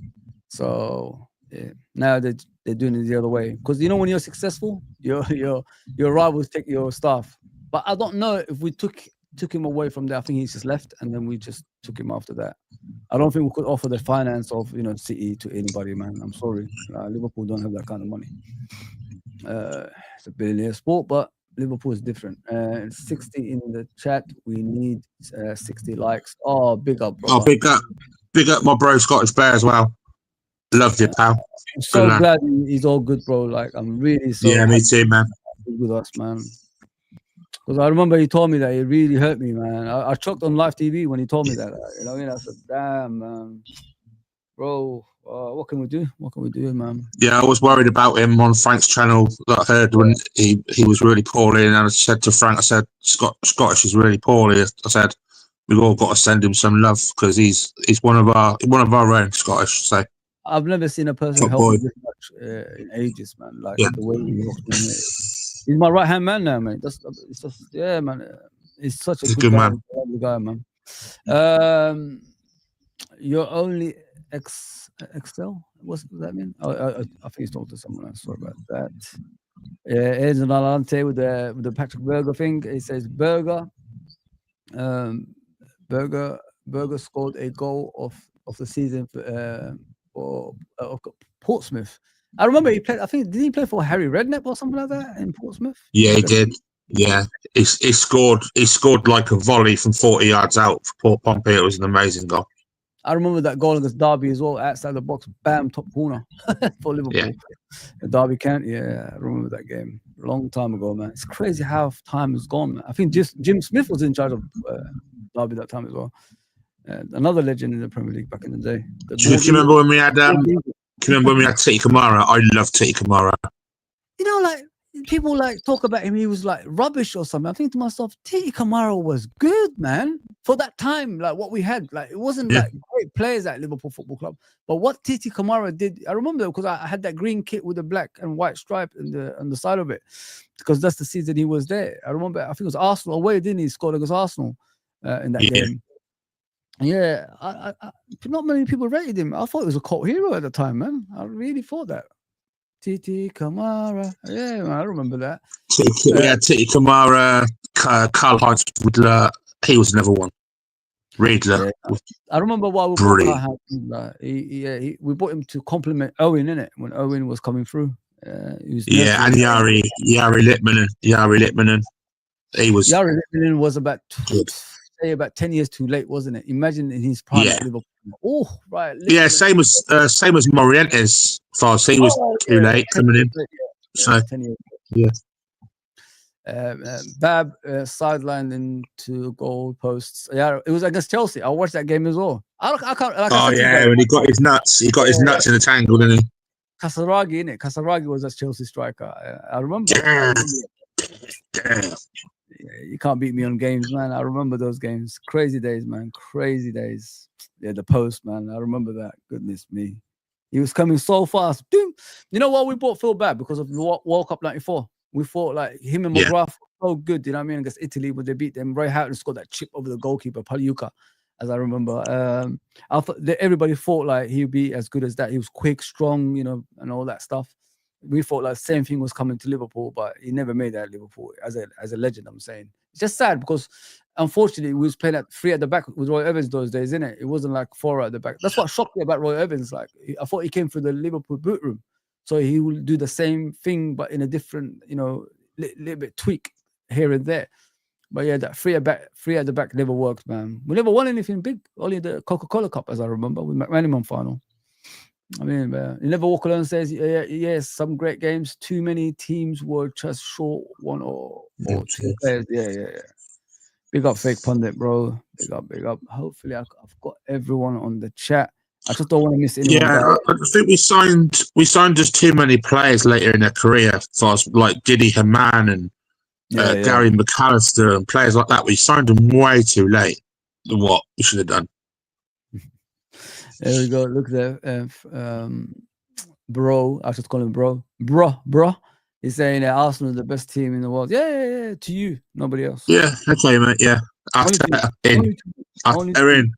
A: So yeah, now they're doing it the other way. Because when you're successful, your rivals take your staff. But I don't know if we took him away from there. I think he's just left, and then we just took him after that. I don't think we could offer the finance of City to anybody, man. I'm sorry, Liverpool don't have that kind of money. It's a billionaire sport, but Liverpool is different. 60 in the chat. We need 60 likes. Oh, big up, bro.
B: Oh, big up, my bro Scottish Bear as well. Loved it, pal.
A: I'm so glad he's all good, bro. Like, I'm really so.
B: Yeah, me too, man.
A: With us, man. Because I remember he told me that. It really hurt me, man. I choked on live TV when he told me that. You know what I mean? I said, damn, man. Bro, what can we do? What can we do, man?
B: Yeah, I was worried about him on Frank's channel that I heard when he was really poorly. And I said to Frank, I said, Scottish is really poorly. I said, we've all got to send him some love because he's one of our own, Scottish. So
A: I've never seen a person help me this much in ages, man. Like the way he helps me. He's my right hand man now, mate. It's just, yeah, man. He's such a good man. Guy, man. You're only Excel. What does that mean? I think he's talking to someone else. Sorry about that. Here's an Alante with the Patrick Berger thing. He says Berger scored a goal of the season for Portsmouth. I remember he played. I think did he play for Harry Redknapp or something like that in Portsmouth?
B: Yeah, he did. Yeah, he scored. He scored like a volley from 40 yards out for Port Pompey. It was an amazing goal.
A: I remember that goal against Derby as well, outside the box, bam, top corner for Liverpool.
B: Yeah.
A: Derby County. Yeah, I remember that game a long time ago, man. It's crazy how time has gone, man. I think just Jim Smith was in charge of Derby that time as well. Another legend in the Premier League back in the day.
B: Do you remember when we had? Do you remember when we had Titi Kamara? I love Titi Kamara.
A: Like people talk about him. He was like rubbish or something. I think to myself, Titi Kamara was good, man, for that time. Like what we had, like it wasn't like great players at Liverpool Football Club, but what Titi Kamara did, I remember because I had that green kit with the black and white stripe on the side of it, because that's the season he was there. I remember, I think it was Arsenal away, didn't he? Scored against Arsenal in that game. Yeah, not many people rated him. I thought he was a cult hero at the time, man. I really thought that. Titi Kamara. Yeah, man, I remember that.
B: Titi Kamara, Karl-Heinz Riedler. He was another one. Riedler.
A: Yeah. I remember why we bought Karl-Heinz. We bought him to compliment Owen, innit? When Owen was coming through. And
B: Jari Litmanen. He was.
A: Jari Litmanen was about 10 years too late, wasn't it? Imagine in his prime at Liverpool. Oh, right.
B: Yeah, same as Morientes. Fast, he was too late coming in. So
A: 10 years.
B: Yeah.
A: Bab sidelined into goal posts. Yeah, it was against Chelsea. I watched that game as well. I can't.
B: When he got his nuts, in the tangle, didn't he?
A: Kasaragi, innit? Kasaragi was a Chelsea striker. I remember.
B: Damn.
A: You can't beat me on games, man. I remember those games. Crazy days, man. Crazy days. Yeah, the post, man. I remember that. Goodness me. He was coming so fast. Ding. You know what? We brought Phil back because of the World Cup 94. We thought like him and McGrath were so good, you know what I mean? Against Italy, but they beat them. Roy Houghton scored that chip over the goalkeeper, Pagliuca, as I remember. I thought that everybody thought like he'd be as good as that. He was quick, strong, you know, and all that stuff. We thought like same thing was coming to Liverpool, but he never made that at Liverpool as a legend. I'm saying it's just sad because unfortunately we was playing at 3 at the back with Roy Evans those days, isn't it? It wasn't like 4 at the back. That's what shocked me about Roy Evans. Like I thought he came through the Liverpool boot room, so he will do the same thing but in a different, you know, little bit tweak here and there. But yeah, that 3 at the back never worked, man. We never won anything big. Only the Coca-Cola Cup, as I remember, with McManaman final. I mean, you never walk alone says, yes, some great games. Too many teams were just short 1 or 2 players. Yeah. Big up, fake pundit, bro. Big up. Hopefully, I've got everyone on the chat. I just don't want to miss anyone.
B: Yeah, I think we signed just too many players later in their career. Fast like Didi Hamann and Gary McAllister and players like that. We signed them way too late than what we should have done.
A: There we go. Look there. Bro, I should call him bro. He's saying that Arsenal is the best team in the world. Yeah. To you, nobody else.
B: Yeah, okay, mate. Yeah, they're in.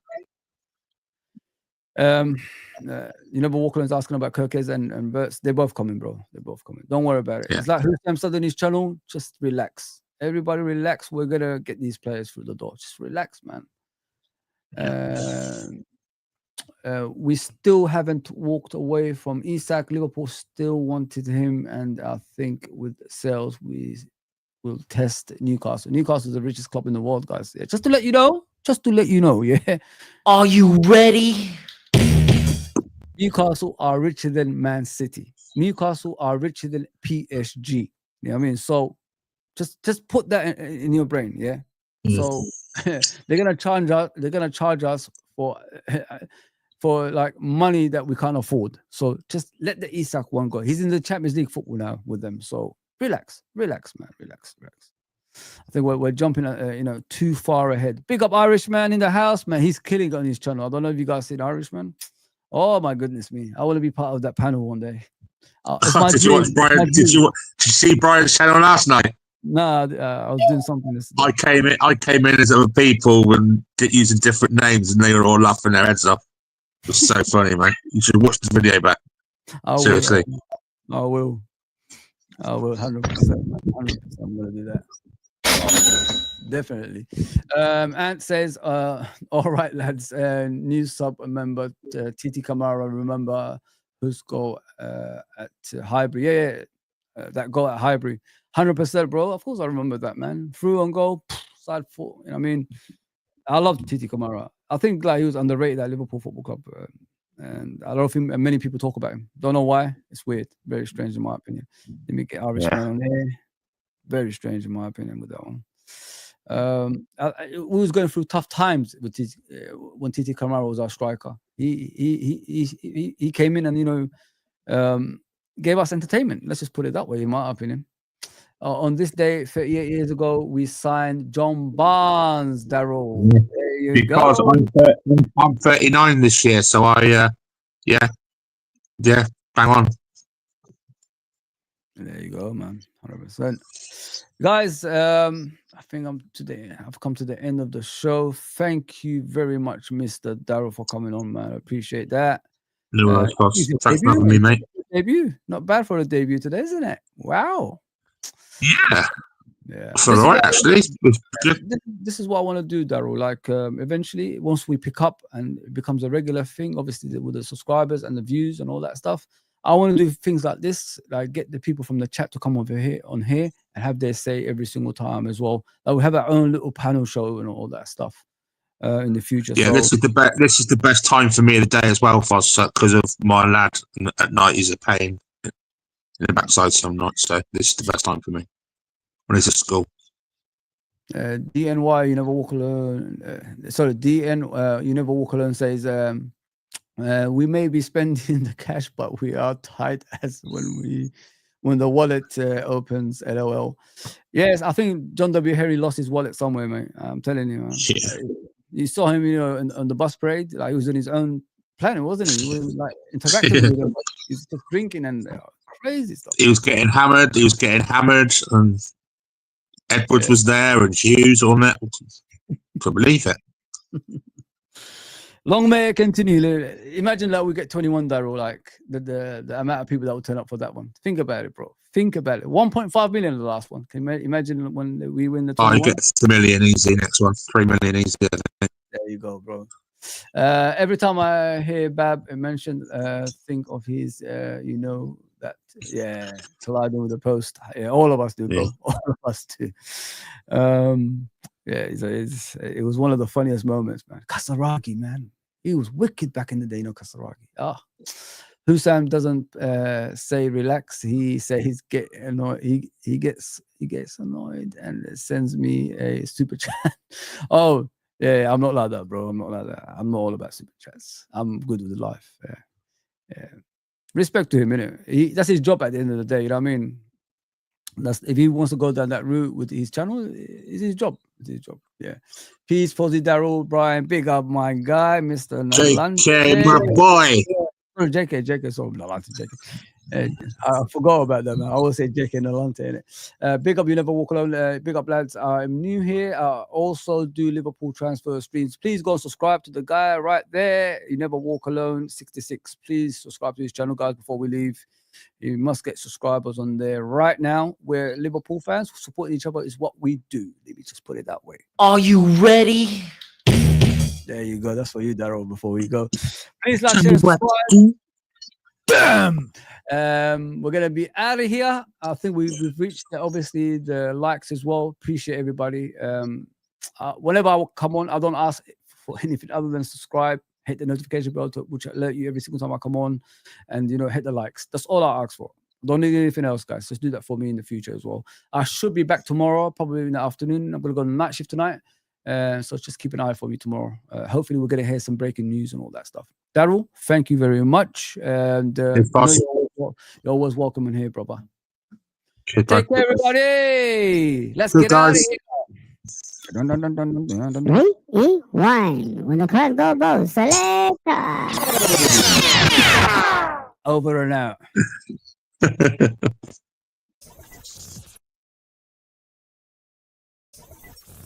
A: You know, Walkerland's asking about Kerkez and Wirtz. They're both coming, bro. They're both coming. Don't worry about it. Yeah. It's like Husam said on his channel. Just relax. Everybody relax. We're gonna get these players through the door. Just relax, man. We still haven't walked away from Isak. Liverpool still wanted him, and I think with sales we will test Newcastle. Newcastle is the richest club in the world, guys. Yeah, just to let you know. Yeah.
C: Are you ready?
A: Newcastle are richer than Man City. Newcastle are richer than PSG. You know what I mean? So just put that in your brain, yeah. So they're gonna charge us for like money that we can't afford. So just let the Isak one go. He's in the Champions League football now with them. So relax, man, relax. I think we're jumping, too far ahead. Big up Irishman in the house, man. He's killing on his channel. I don't know if you guys see the Irishman. Oh my goodness me! I want to be part of that panel one day.
B: Did you watch Brian? Did you see Brian's channel last night?
A: No, I was doing something.
B: I came in as other people and using different names, and they were all laughing their heads off. It was so funny, man. You should watch the video back. Seriously.
A: I will. 100%. 100%. I'm gonna do that. Definitely. Ant says, all right, lads. New sub member Titi Kamara. Remember whose goal at Highbury? Yeah. That goal at Highbury. 100%, bro. Of course, I remember that, man. Through on goal, side foot. You know what I mean? I love Titi Kamara. I think like he was underrated at Liverpool Football Club, and I don't think many people talk about him. Don't know why. It's weird. Very strange in my opinion. Let me get Irishman on there. Very strange in my opinion with that one. We was going through tough times with when Titi Kamara was our striker. He came in and gave us entertainment. Let's just put it that way, in my opinion. On this day, 38 years ago, we signed John Barnes, Daryl.
B: Because I'm 39 this year, so I, bang on.
A: There you go, man. 100%. Guys, I think I've come to the end of the show. Thank you very much, Mr. Daryl, for coming on, man. I appreciate that.
B: No worries, boss. Thanks for having me, mate.
A: Debut. Not bad for a debut today, isn't it? Wow.
B: Yeah. It's all right, actually.
A: This is what I want to do, Daryl. Like, eventually, once we pick up and it becomes a regular thing, obviously with the subscribers and the views and all that stuff, I want to do things like this, like get the people from the chat to come over here and have their say every single time as well. Like we have our own little panel show and all that stuff in the future.
B: Yeah, so, this is the best time for me of the day as well, because of my lad at night. He's a pain in the backside some nights, so this is the best time for me when he's at school.
A: DNY, you never walk alone. DN, you never walk alone says, we may be spending the cash, but we are tight as when when the wallet opens. LOL. Yes, I think John W. Harry lost his wallet somewhere, mate. I'm telling you, man.
B: Yeah.
A: You saw him, on the bus parade. Like he was on his own planet, wasn't he? He was like interacting with them. He was just drinking and crazy stuff.
B: He was getting hammered. And Edwards was there, and Hughes on it. To believe it.
A: Long may it continue. Imagine that we get 21, Daryl, like the amount of people that will turn up for that one. Think about it, bro. Think about it. 1.5 million the last one. Can you imagine when we win the 21?
B: He gets $1 million easy next one. 3 million easy.
A: There you go, bro. Every time I hear Bab mention, think of his, that, colliding with the post. Yeah, all of us do, bro. Yeah. All of us do. It was one of the funniest moments, man. Kasaragi, man. He was wicked back in the day, Kasaragi. Husam doesn't say relax. He says get annoyed. He gets annoyed and sends me a super chat. Oh, yeah, I'm not like that, bro. I'm not like that. I'm not all about super chats. I'm good with life. Yeah. Respect to him, innit? That's his job at the end of the day. You know what I mean? If he wants to go down that route with his channel, it's his job. It's his job. Yeah. Peace, Fozzie, Daryl, Brian. Big up my guy, Mr. Nalante.
B: JK, my boy.
A: JK, so Nalante, JK. I forgot about that, man. I always say JK Nalante, innit? Big up, you never walk alone. Big up, lads. I'm new here. Also do Liverpool transfer streams. Please go subscribe to the guy right there. You never walk alone, 66. Please subscribe to his channel, guys, before we leave. You must get subscribers on there right now. We're Liverpool fans. Supporting each other is what we do. Let me just put it that way.
C: Are you ready?
A: There you go. That's for you, Daryl, before we go. Please like, share, subscribe. Bam! We're going to be out of here. I think we've reached, obviously, the likes as well. Appreciate everybody. Whenever I will come on, I don't ask for anything other than subscribe. Hit the notification bell, which alert you every single time I come on, and hit the likes. That's all I ask for. Don't need anything else, guys. Just do that for me in the future as well. I should be back tomorrow, probably in the afternoon. I'm gonna go on night shift tonight, so just keep an eye for me tomorrow. Hopefully, we're gonna hear some breaking news and all that stuff. Daryl, thank you very much, and you're always welcome in here, brother. Take care, everybody. Let's get out of here.
D: Dun, dun, dun, dun, dun, dun, dun. 3, 2, 1. When the clock goes, selecta.
A: Over and out.